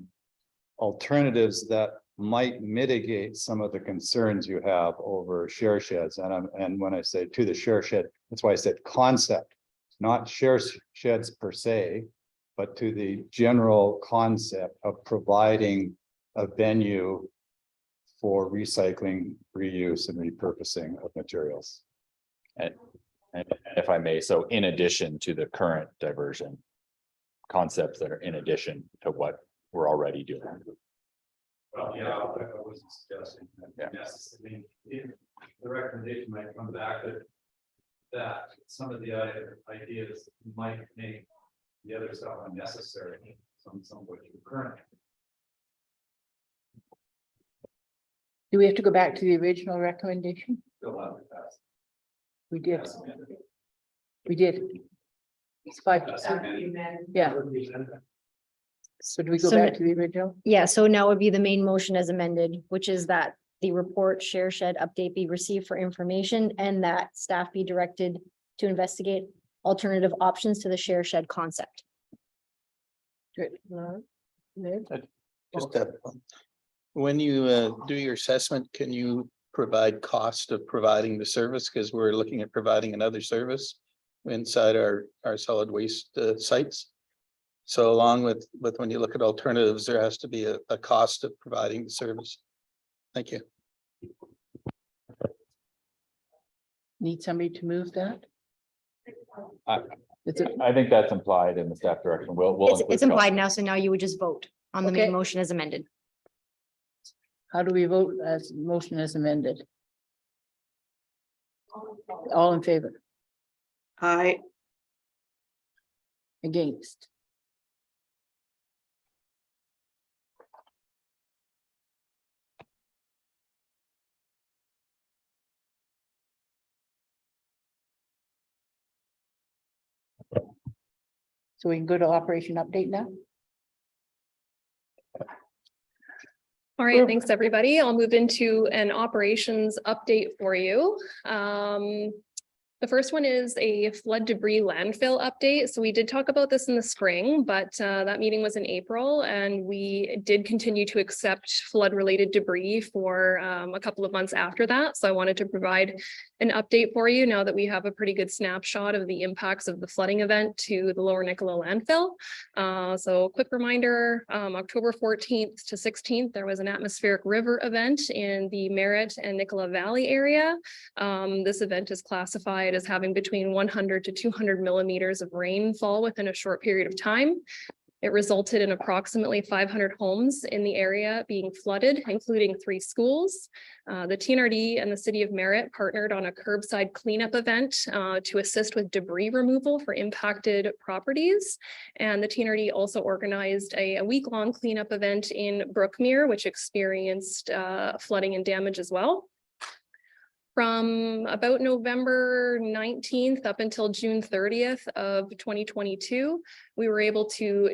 alternatives that might mitigate some of the concerns you have over share sheds. And when I say to the share shed, that's why I said concept, not share sheds per se, but to the general concept of providing a venue for recycling, reuse, and repurposing of materials. And if I may, so in addition to the current diversion concepts that are in addition to what we're already doing. Well, yeah, I wasn't suggesting that. Yeah. Yes, I mean, the recommendation might come back that some of the ideas might make the other stuff unnecessary, some which are current. do we have to go back to the original recommendation? Still have to pass. We did. We did. It's 5-2. Yeah. So do we go So back to the original? Yeah, so now would be the main motion as amended, which is that the report share shed update be received for information and that staff be directed to investigate alternative options to the share shed concept. Good. No? No? Just when you do your assessment, can you provide cost of providing the service? Because we're looking at providing another service inside our solid waste sites. So along with when you look at alternatives, there has to be a cost of providing the service. Thank you. Need somebody to move that? I- Is it, I think that's implied in the staff direction. We'll It's include implied cost. now, so now you would just vote on the Okay. main motion as amended. how do we vote as motion as amended? All in favor? Aye. Against? So we can go to operation update now? All right, thanks, everybody. I'll move into an operations update for you. The first one is a flood debris landfill update. So we did talk about this in the spring, but that meeting was in April and we did continue to accept flood related debris for a couple of months after that. So I wanted to provide an update for you now that we have a pretty good snapshot of the impacts of the flooding event to the Lower Nicola landfill. So quick reminder, October 14th to 16th, there was an atmospheric river event in the Merritt and Nicola Valley area. This event is classified as having between 100 to 200 millimeters of rainfall within a short period of time. It resulted in approximately 500 homes in the area being flooded, including 3 schools. The TNRD and the city of Merritt partnered on a curbside cleanup event to assist with debris removal for impacted properties. And the TNRD also organized a week-long cleanup event in Brookmere, which experienced flooding and damage as well. From about November 19th up until June 30th of 2022, we were able to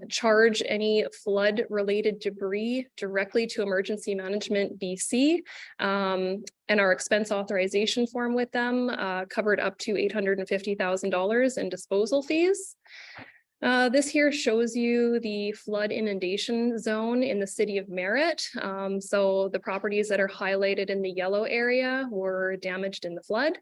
charge any flood-related debris directly to Emergency Management BC. And our expense authorization form with them covered up to $850,000 in disposal fees. This here shows you the flood inundation zone in the city of Merritt. So the properties that are highlighted in the yellow area were damaged in the flood.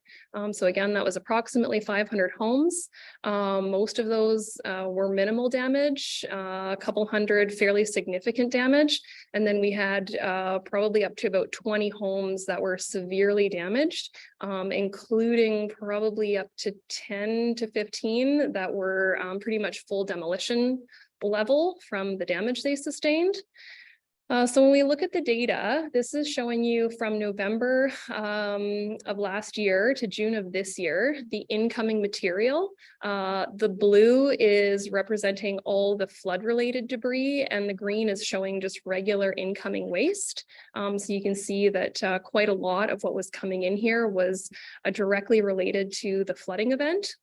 So again, that was approximately 500 homes. Most of those were minimal damage, a couple hundred fairly significant damage. And then we had probably up to about 20 homes that were severely damaged, including probably up to 10 to 15 that were pretty much full demolition level from the damage they sustained. So when we look at the data, this is showing you from November of last year to June of this year, the incoming material. The blue is representing all the flood-related debris, and the green is showing just regular incoming waste. So you can see that quite a lot of what was coming in here was directly related to the flooding event.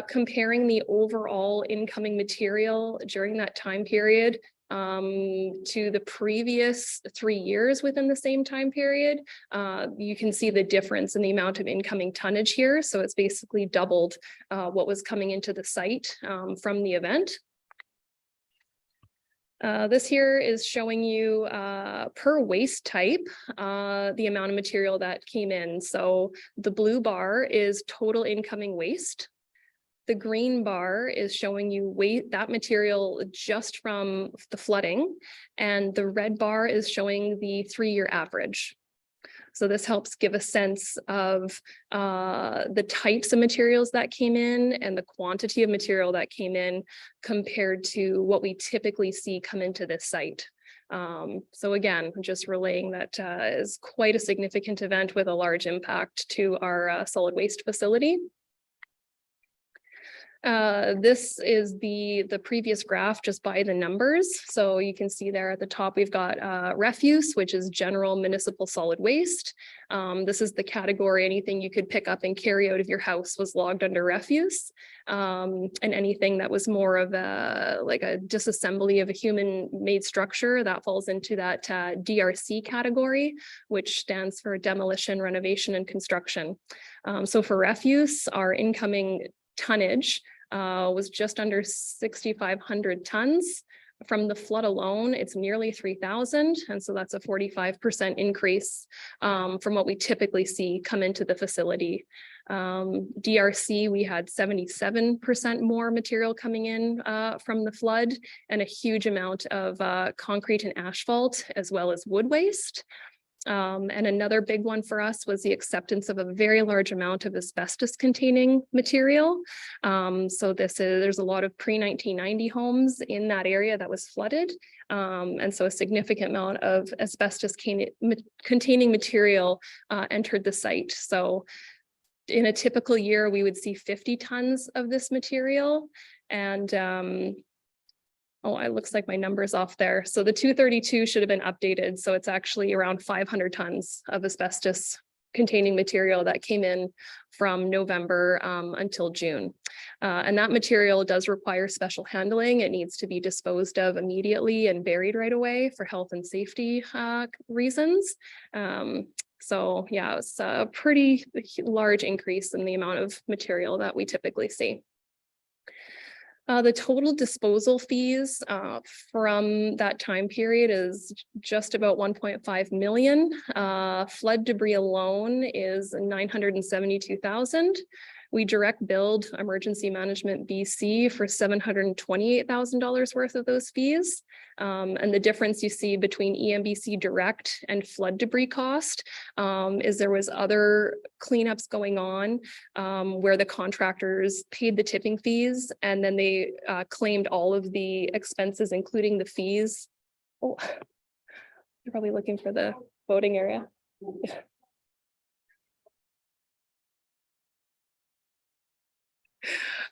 Comparing the overall incoming material during that time period to the previous 3 years within the same time period, you can see the difference in the amount of incoming tonnage here. So it's basically doubled what was coming into the site from the event. This here is showing you per waste type, the amount of material that came in. So the blue bar is total incoming waste. The green bar is showing you that material just from the flooding, and the red bar is showing the 3-year average. So this helps give a sense of the types of materials that came in and the quantity of material that came in compared to what we typically see come into this site. So again, just relaying that is quite a significant event with a large impact to our solid waste facility. This is the previous graph just by the numbers. So you can see there at the top, we've got refuse, which is general municipal solid waste. This is the category, anything you could pick up and carry out of your house was logged under refuse. And anything that was more of like a disassembly of a human-made structure, that falls into that DRC category, which stands for demolition, renovation, and construction. So for refuse, our incoming tonnage was just under 6,500 tons. From the flood alone, it's nearly 3,000. And so that's a 45% increase from what we typically see come into the facility. DRC, we had 77% more material coming in from the flood, and a huge amount of concrete and asphalt, as well as wood waste. And another big one for us was the acceptance of a very large amount of asbestos containing material. So there's a lot of pre-1990 homes in that area that was flooded. And so a significant amount of asbestos containing material entered the site. So in a typical year, we would see 50 tons of this material. And oh, it looks like my number's off there. So the 232 should have been updated. So it's actually around 500 tons of asbestos containing material that came in from November until June. And that material does require special handling. It needs to be disposed of immediately and buried right away for health and safety reasons. So yeah, it's a pretty large increase in the amount of material that we typically see. The total disposal fees from that time period is just about 1.5 million. Flood debris alone is 972,000. We direct billed Emergency Management BC for $728,000 worth of those fees. And the difference you see between EMBC direct and flood debris cost is there was other cleanups going on where the contractors paid the tipping fees, and then they claimed all of the expenses, including the fees. Oh, you're probably looking for the voting area.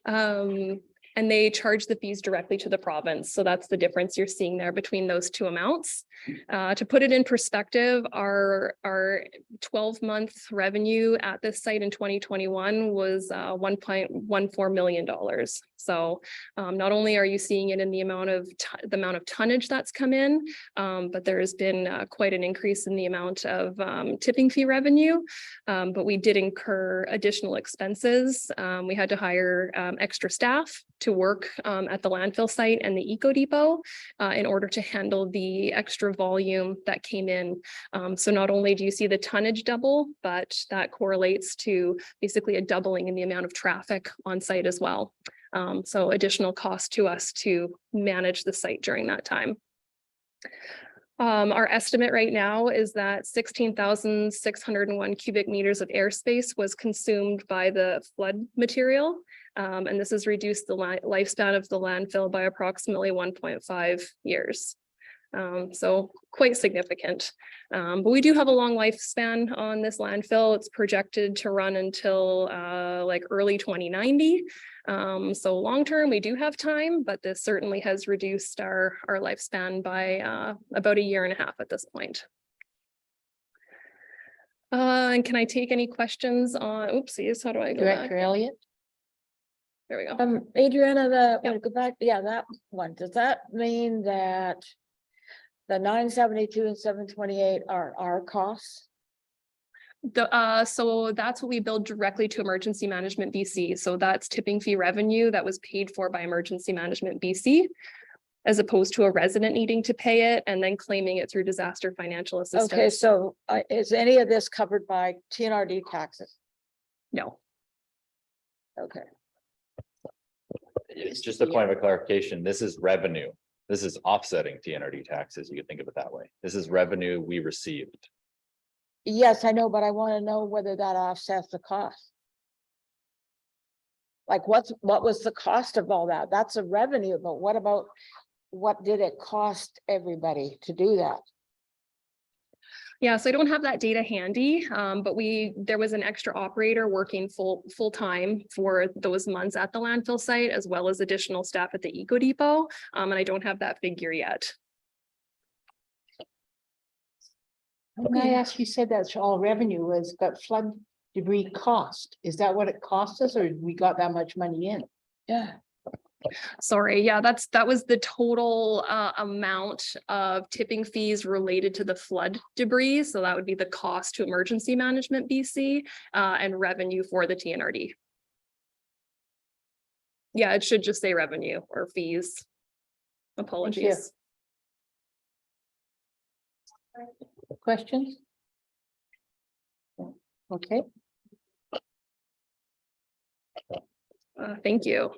And they charge the fees directly to the province. So that's the difference you're seeing there between those two amounts. To put it in perspective, our 12-month revenue at this site in 2021 was $1.14 million. So not only are you seeing it in the amount of tonnage that's come in, but there has been quite an increase in the amount of tipping fee revenue. But we did incur additional expenses. We had to hire extra staff to work at the landfill site and the eco depot in order to handle the extra volume that came in. So not only do you see the tonnage double, but that correlates to basically a doubling in the amount of traffic on site as well. So additional cost to us to manage the site during that time. Our estimate right now is that 16,601 cubic meters of airspace was consumed by the flood material. And this has reduced the lifespan of the landfill by approximately 1.5 years. So quite significant. But we do have a long lifespan on this landfill. It's projected to run until like early 2090. So long term, we do have time, but this certainly has reduced our lifespan by about 1.5 years at this point. And can I take any questions on, oopsies, how do I go back? Director Elliott? There we go. Adriana, go back, yeah, that one, does that mean that the 972 and 728 are our costs? So that's what we billed directly to Emergency Management BC. So that's tipping fee revenue that was paid for by Emergency Management BC, as opposed to a resident needing to pay it and then claiming it through disaster financial assistance. Okay, so is any of this covered by TNRD taxes? No. Okay. It's just a point of clarification. This is revenue. This is offsetting TNRD taxes. You could think of it that way. This is revenue we received. Yes, I know, but I want to know whether that offsets the cost. Like what was the cost of all that? That's a revenue, but what about, what did it cost everybody to do that? Yeah, so I don't have that data handy, but there was an extra operator working full time for those months at the landfill site, as well as additional staff at the eco depot. And I don't have that figure yet. Can I ask, you said that's all revenue was, but flood debris cost, is that what it cost us, or we got that much money in? Yeah. Sorry, yeah, that was the total amount of tipping fees related to the flood debris. So that would be the cost to Emergency Management BC and revenue for the TNRD. Yeah, it should just say revenue or fees. Apologies. Questions? Okay. Thank you.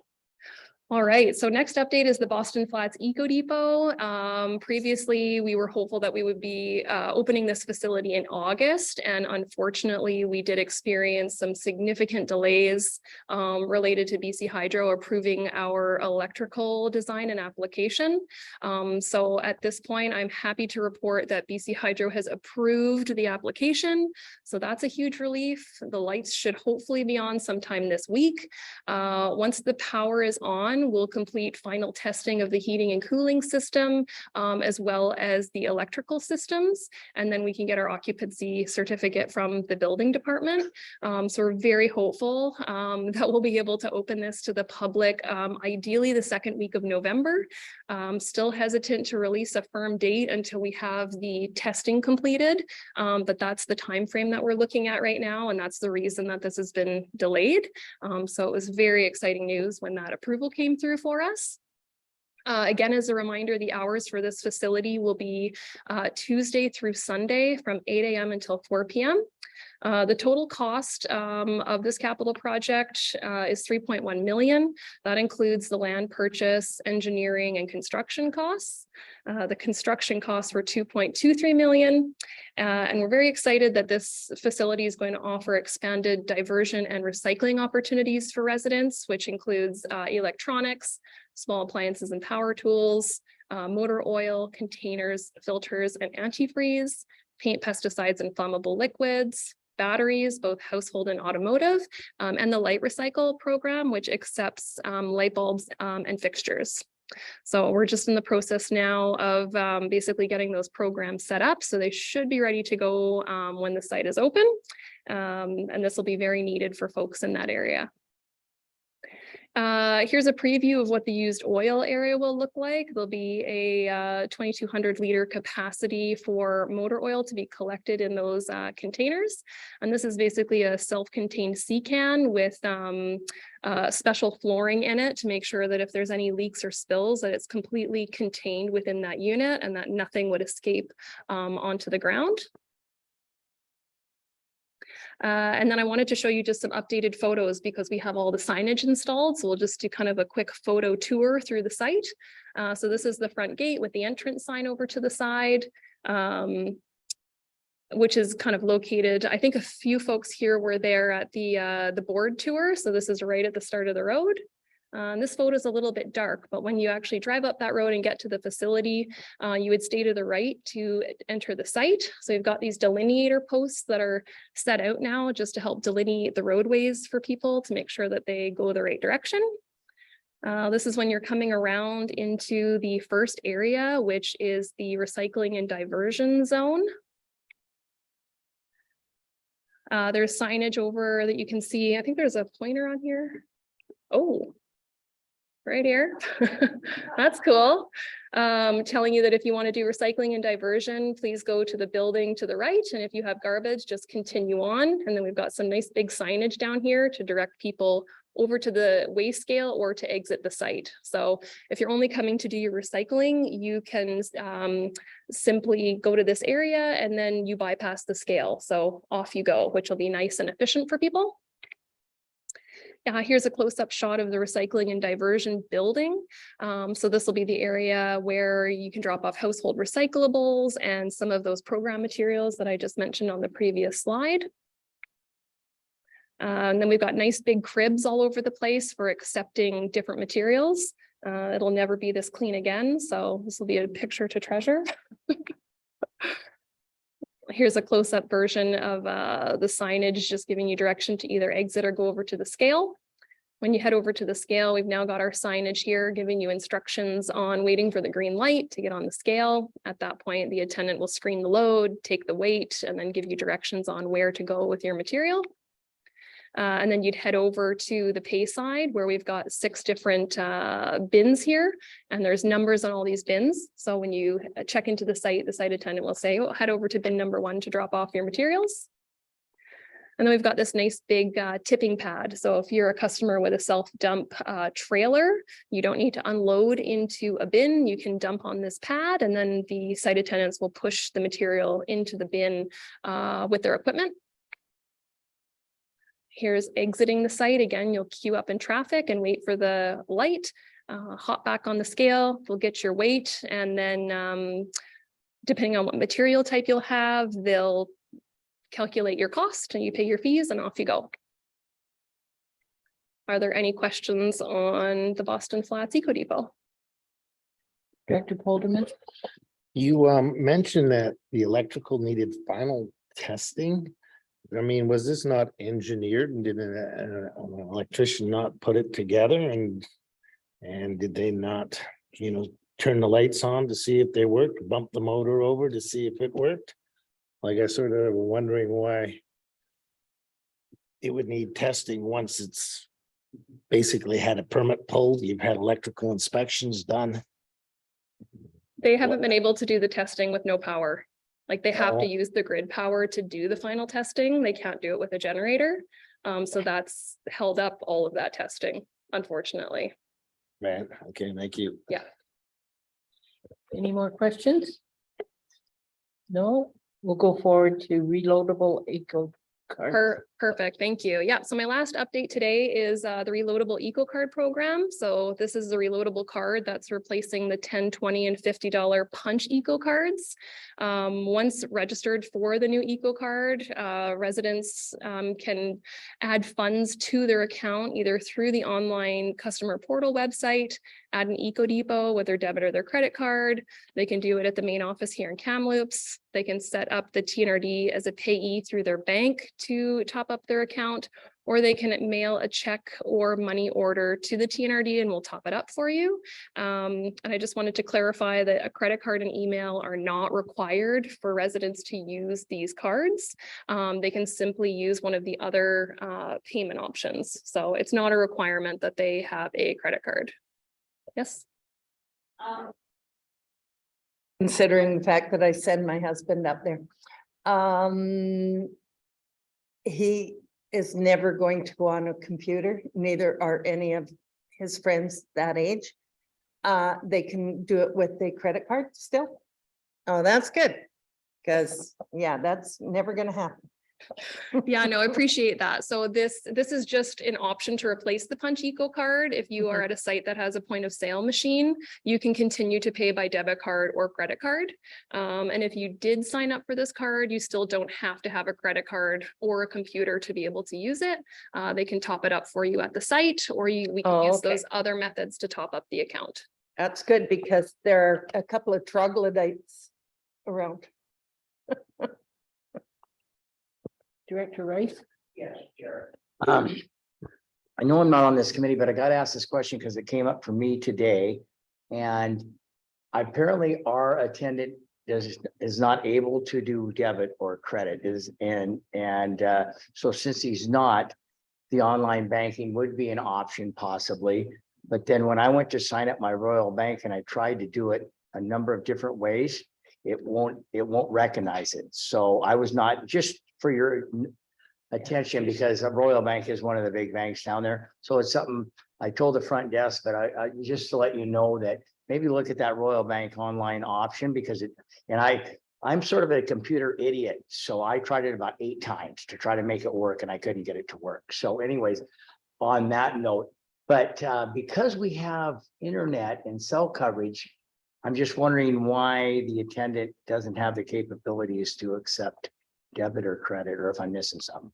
All right, so next update is the Boston Flats Eco Depot. Previously, we were hopeful that we would be opening this facility in August, and unfortunately, we did experience some significant delays related to BC Hydro approving our electrical design and application. So at this point, I'm happy to report that BC Hydro has approved the application. So that's a huge relief. The lights should hopefully be on sometime this week. Once the power is on, we'll complete final testing of the heating and cooling system, as well as the electrical systems, and then we can get our occupancy certificate from the building department. So we're very hopeful that we'll be able to open this to the public, ideally the second week of November. Still hesitant to release a firm date until we have the testing completed, but that's the time frame that we're looking at right now, and that's the reason that this has been delayed. So it was very exciting news when that approval came through for us. Again, as a reminder, the hours for this facility will be Tuesday through Sunday from 8 a.m. until 4 p.m. The total cost of this capital project is $3.1 million. That includes the land purchase, engineering, and construction costs. The construction costs were $2.23 million. And we're very excited that this facility is going to offer expanded diversion and recycling opportunities for residents, which includes electronics, small appliances and power tools, motor oil, containers, filters, and antifreeze, paint, pesticides, and flammable liquids, batteries, both household and automotive, and the light recycle program, which accepts light bulbs and fixtures. So we're just in the process now of basically getting those programs set up. So they should be ready to go when the site is open. And this will be very needed for folks in that area. Here's a preview of what the used oil area will look like. There'll be a 2,200 liter capacity for motor oil to be collected in those containers. And this is basically a self-contained sea can with special flooring in it to make sure that if there's any leaks or spills, that it's completely contained within that unit and that nothing would escape onto the ground. And then I wanted to show you just some updated photos because we have all the signage installed. So we'll just do kind of a quick photo tour through the site. So this is the front gate with the entrance sign over to the side, which is kind of located. I think a few folks here were there at the board tour. So this is right at the start of the road. This photo is a little bit dark, but when you actually drive up that road and get to the facility, you would stay to the right to enter the site. So you've got these delineator posts that are set out now just to help delineate the roadways for people to make sure that they go the right direction. This is when you're coming around into the first area, which is the recycling and diversion zone. There's signage over that you can see. I think there's a pointer on here. Oh. Right here. That's cool. Telling you that if you want to do recycling and diversion, please go to the building to the right. And if you have garbage, just continue on. And then we've got some nice big signage down here to direct people over to the weigh scale or to exit the site. So if you're only coming to do your recycling, you can simply go to this area and then you bypass the scale. So off you go, which will be nice and efficient for people. Here's a close-up shot of the recycling and diversion building. So this will be the area where you can drop off household recyclables and some of those program materials that I just mentioned on the previous slide. And then we've got nice big cribs all over the place for accepting different materials. It'll never be this clean again, so this will be a picture to treasure. Here's a close-up version of the signage, just giving you direction to either exit or go over to the scale. When you head over to the scale, we've now got our signage here giving you instructions on waiting for the green light to get on the scale. At that point, the attendant will screen the load, take the weight, and then give you directions on where to go with your material. And then you'd head over to the pay side where we've got 6 different bins here, and there's numbers on all these bins. So when you check into the site attendant will say, oh, head over to bin number 1 to drop off your materials. And then we've got this nice big tipping pad. So if you're a customer with a self-dump trailer, you don't need to unload into a bin. You can dump on this pad, and then the site attendants will push the material into the bin with their equipment. Here's exiting the site. Again, you'll queue up in traffic and wait for the light, hop back on the scale, they'll get your weight, and then depending on what material type you'll have, they'll calculate your cost and you pay your fees and off you go. Are there any questions on the Boston Flats Eco Depot? Director Polderman? You mentioned that the electrical needed final testing. I mean, was this not engineered, and did an electrician not put it together, and did they not, turn the lights on to see if they worked, bump the motor over to see if it worked? Like, I sort of wondering why it would need testing once it's basically had a permit pulled, you've had electrical inspections done. They haven't been able to do the testing with no power. Like, they have to use the grid power to do the final testing. They can't do it with a generator. So that's held up all of that testing, unfortunately. Right, okay, thank you. Yeah. Any more questions? No, we'll go forward to reloadable eco card. Perfect, thank you. Yeah, so my last update today is the Reloadable Eco Card program. So this is the reloadable card that's replacing the $10, $20, and $50 punch eco cards. Once registered for the new eco card, residents can add funds to their account either through the online customer portal website, add an Eco Depot with their debit or their credit card. They can do it at the main office here in Kamloops. They can set up the TNRD as a payee through their bank to top up their account, or they can mail a check or money order to the TNRD and we'll top it up for you. And I just wanted to clarify that a credit card and email are not required for residents to use these cards. They can simply use one of the other payment options. So it's not a requirement that they have a credit card. Yes. Considering the fact that I send my husband up there. He is never going to go on a computer, neither are any of his friends that age. They can do it with a credit card still. Oh, that's good. Because, yeah, that's never gonna happen. Yeah, no, I appreciate that. So this is just an option to replace the Punch Eco card. If you are at a site that has a point of sale machine, you can continue to pay by debit card or credit card. And if you did sign up for this card, you still don't have to have a credit card or a computer to be able to use it. They can top it up for you at the site, or we can use those other methods to top up the account. That's good because there are a couple of troglodytes around. Director Rice? Yes, sure. I know I'm not on this committee, but I got to ask this question because it came up for me today. And apparently our attendant is not able to do debit or credit so since he's not, the online banking would be an option possibly. But then when I went to sign up my Royal Bank and I tried to do it a number of different ways, it won't recognize it. So I was not, just for your attention, because Royal Bank is one of the big banks down there. So it's something I told the front desk, but I just to let you know that maybe look at that Royal Bank online option, because I'm sort of a computer idiot. So I tried it about 8 times to try to make it work and I couldn't get it to work. So anyways, on that note, but because we have internet and cell coverage, I'm just wondering why the attendant doesn't have the capabilities to accept debit or credit, or if I'm missing something.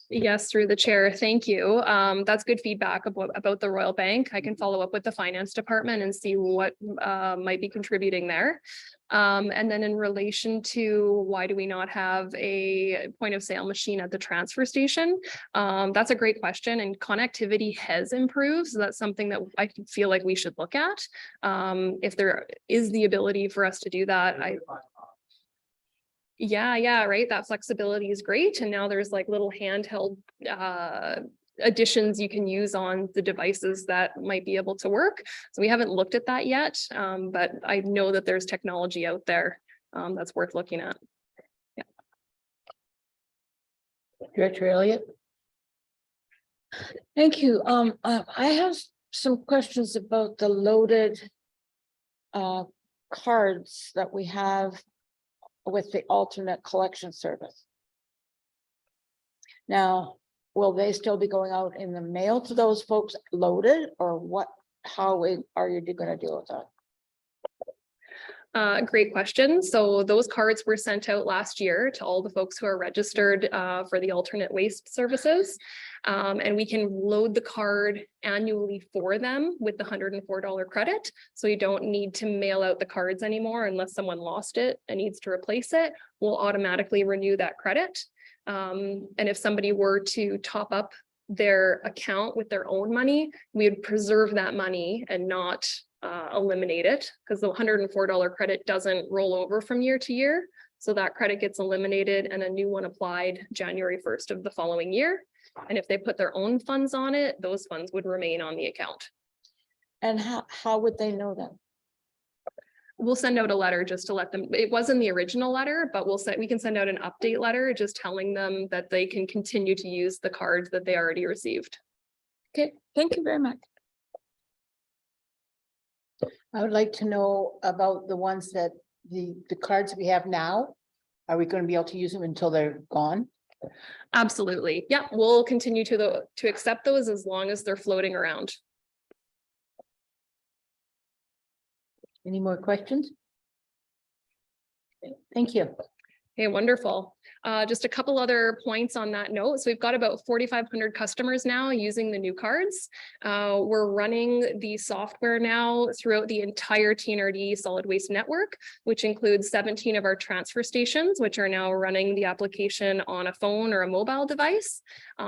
Yes, through the chair. Thank you. That's good feedback about the Royal Bank. I can follow up with the finance department and see what might be contributing there. And then in relation to why do we not have a point of sale machine at the transfer station? That's a great question, and connectivity has improved. So that's something that I feel like we should look at. If there is the ability for us to do that, Yeah, right. That flexibility is great. And now there's like little handheld additions you can use on the devices that might be able to work. So we haven't looked at that yet, but I know that there's technology out there that's worth looking at. Yeah. Director Elliott? Thank you. I have some questions about the loaded cards that we have with the alternate collection service. Now, will they still be going out in the mail to those folks loaded, or what? How are you going to deal with that? Great question. So those cards were sent out last year to all the folks who are registered for the alternate waste services. And we can load the card annually for them with the $104 credit. So you don't need to mail out the cards anymore unless someone lost it and needs to replace it. We'll automatically renew that credit. And if somebody were to top up their account with their own money, we would preserve that money and not eliminate it, because the $104 credit doesn't roll over from year to year. So that credit gets eliminated and a new one applied January 1st of the following year. And if they put their own funds on it, those funds would remain on the account. And how would they know that? We'll send out a letter just to let them, it wasn't the original letter, but we can send out an update letter just telling them that they can continue to use the cards that they already received. Okay, thank you very much. I would like to know about the ones that the cards we have now. Are we going to be able to use them until they're gone? Absolutely. Yeah, we'll continue to accept those as long as they're floating around. Any more questions? Okay, thank you. Okay, wonderful. Just a couple other points on that note. So we've got about 4,500 customers now using the new cards. We're running the software now throughout the entire TNRD solid waste network, which includes 17 of our transfer stations, which are now running the application on a phone or a mobile device.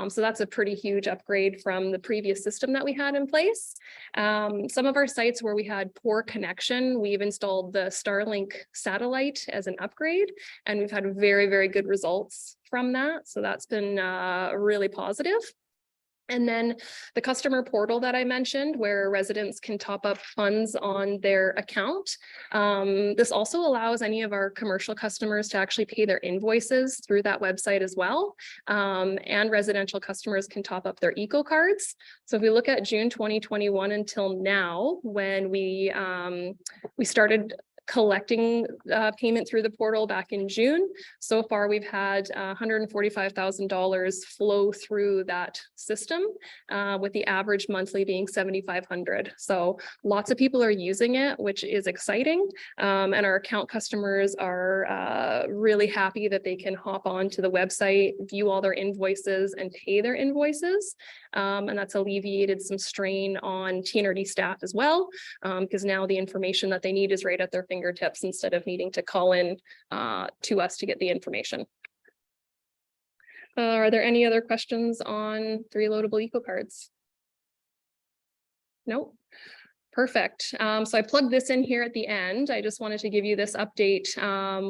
So that's a pretty huge upgrade from the previous system that we had in place. Some of our sites where we had poor connection, we've installed the Starlink satellite as an upgrade, and we've had very, very good results from that. So that's been really positive. And then the customer portal that I mentioned, where residents can top up funds on their account. This also allows any of our commercial customers to actually pay their invoices through that website as well. And residential customers can top up their eco cards. So if we look at June 2021 until now, when we started collecting payment through the portal back in June. So far, we've had $145,000 flow through that system, with the average monthly being $7,500. So lots of people are using it, which is exciting. And our account customers are really happy that they can hop on to the website, view all their invoices and pay their invoices. And that's alleviated some strain on TNRD staff as well, because now the information that they need is right at their fingertips instead of needing to call in to us to get the information. Are there any other questions on the reloadable eco cards? Nope. Perfect. So I plugged this in here at the end. I just wanted to give you this update.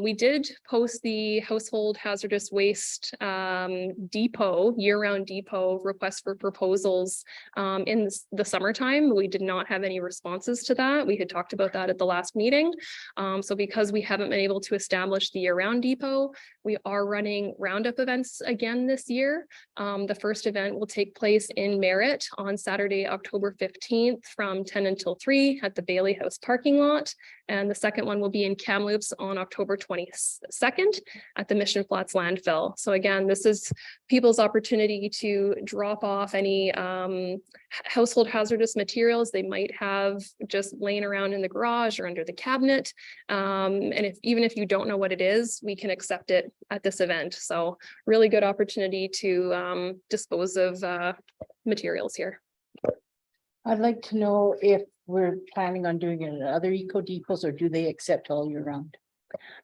We did post the household hazardous waste depot, year-round depot request for proposals in the summertime. We did not have any responses to that. We had talked about that at the last meeting. So because we haven't been able to establish the year-round depot, we are running roundup events again this year. The first event will take place in Merritt on Saturday, October 15th from 10 until 3 at the Bailey House parking lot. And the second one will be in Kamloops on October 22nd at the Mission Flats landfill. So again, this is people's opportunity to drop off any household hazardous materials they might have just laying around in the garage or under the cabinet. And even if you don't know what it is, we can accept it at this event. So really good opportunity to dispose of materials here. I'd like to know if we're planning on doing it at other eco depots, or do they accept all year round?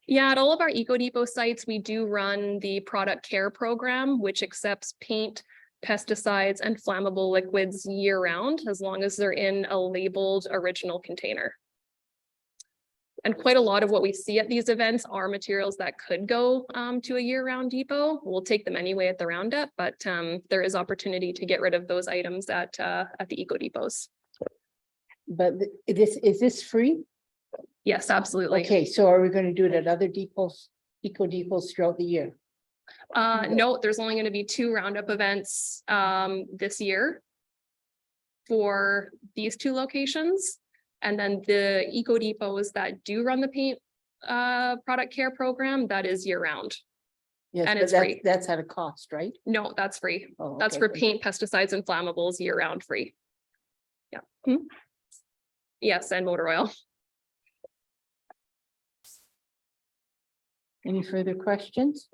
Yeah, at all of our Eco Depot sites, we do run the product care program, which accepts paint, pesticides, and flammable liquids year round, as long as they're in a labeled original container. And quite a lot of what we see at these events are materials that could go to a year-round depot. We'll take them anyway at the roundup, but there is opportunity to get rid of those items at the Eco Depots. But is this free? Yes, absolutely. Okay, so are we going to do it at other depots, eco depots throughout the year? No, there's only going to be 2 roundup events this year for these 2 locations. And then the Eco Depots that do run the paint product care program, that is year round. Yes, And but it's free. that's at a cost, right? No, that's free. Oh, That's okay, for good. paint, pesticides, and flammables year round free. Yeah. Yes, and motor oil. Any further questions?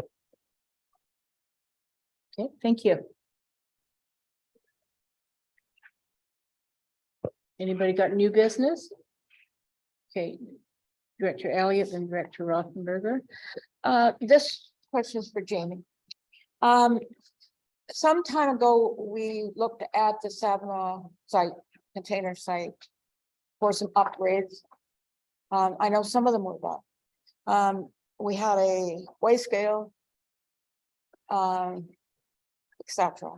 Okay, thank you. Anybody got new business? Okay, Director Elliott and Director Rothenberger. This question is for Jamie. Some time ago, we looked at the Savannah site, container site, for some upgrades. I know some of them were done. We had a weigh scale, etc.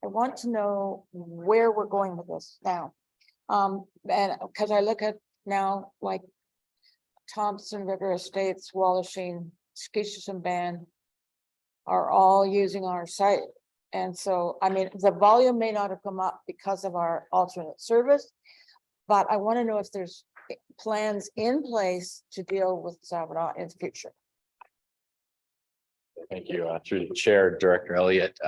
I want to know where we're going with this now. And because I look at now, like Thompson River Estates, Wallachine, Skeetish and Band are all using our site. And so, I mean, the volume may not have come up because of our alternate service, but I want to know if there's plans in place to deal with Savannah in the future. Thank you. Through the chair, Director Elliott.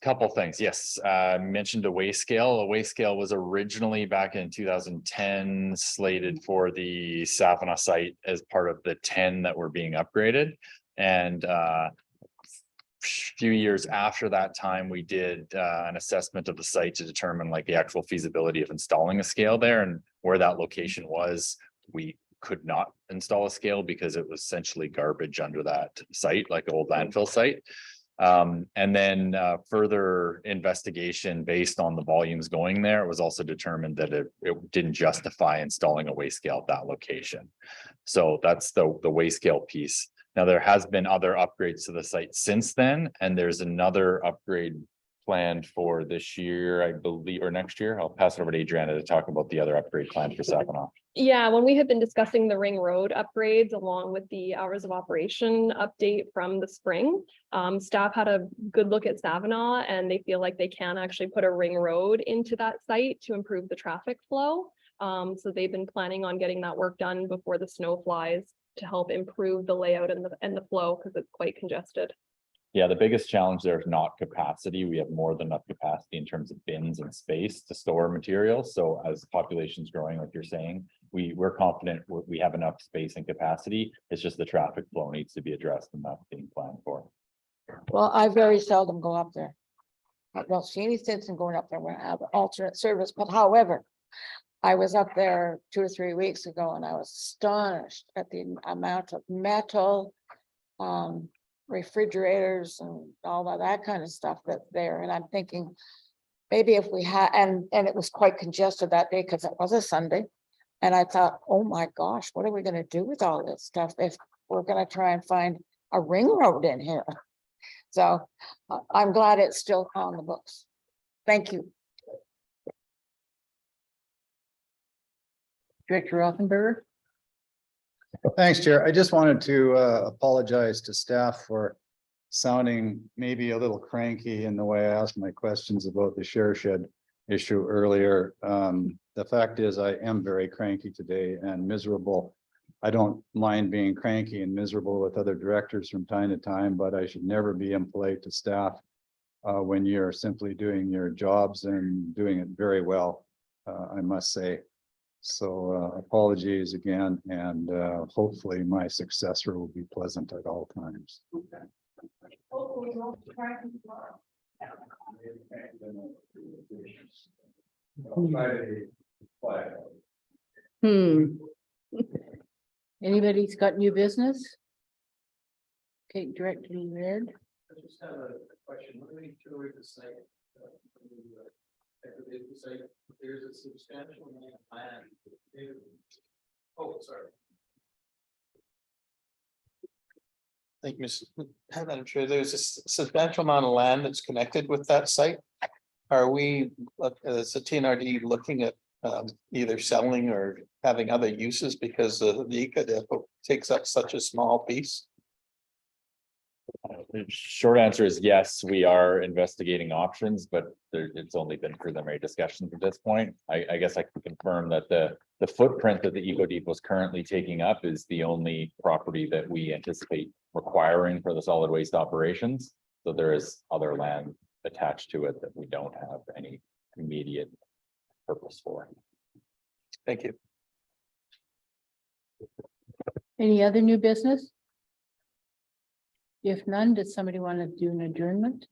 Couple things, yes, mentioned a weigh scale. A weigh scale was originally back in 2010 slated for the Savannah site as part of the 10 that were being upgraded. And few years after that time, we did an assessment of the site to determine like the actual feasibility of installing a scale there, and where that location was, we could not install a scale because it was essentially garbage under that site, like an old landfill site. And then further investigation based on the volumes going there, it was also determined that it didn't justify installing a weigh scale at that location. So that's the weigh scale piece. Now, there has been other upgrades to the site since then, and there's another upgrade planned for this year, I believe, or next year. I'll pass it over to Adriana to talk about the other upgrade plan for Savannah. Yeah, when we had been discussing the ring road upgrades along with the hours of operation update from the spring, staff had a good look at Savannah, and they feel like they can actually put a ring road into that site to improve the traffic flow. So they've been planning on getting that work done before the snow flies to help improve the layout and the flow, because it's quite congested. Yeah, the biggest challenge there is not capacity. We have more than enough capacity in terms of bins and space to store materials. So as population's growing, like you're saying, we're confident we have enough space and capacity. It's just the traffic flow needs to be addressed, and that's being planned for. Well, I very seldom go up there. I don't see any sense in going up there when I have alternate service, but however, I was up there 2 or 3 weeks ago and I was astonished at the amount of metal, refrigerators and all of that kind of stuff that's there. And I'm thinking, maybe if we had, and it was quite congested that day because it was a Sunday. And I thought, oh my gosh, what are we gonna do with all this stuff if we're gonna try and find a ring road in here? So I'm glad it's still on the books. Thank you. Director Rothenberger. Thanks, Chair. I just wanted to apologize to staff for sounding maybe a little cranky in the way I asked my questions about the share shed issue earlier. The fact is, I am very cranky today and miserable. I don't mind being cranky and miserable with other directors from time to time, but I should never be impolite to staff when you're simply doing your jobs and doing it very well, I must say. So apologies again, and hopefully my successor will be pleasant at all times. Anybody's got new business? Okay, Director Laird. I just have a question. When we toured the site, there's a substantial amount of land. Oh, sorry. Thank you, Madam Chair. There's a substantial amount of land that's connected with that site. Are we, as a TNRD, looking at either selling or having other uses because the eco depot takes up such a small piece? The short answer is yes, we are investigating options, but it's only been preliminary discussions at this point. I guess I can confirm that the footprint that the Eco Depot is currently taking up is the only property that we anticipate requiring for the solid waste operations. So there is other land attached to it that we don't have any immediate purpose for. Thank you. Any other new business? If none, does somebody want to do an adjournment?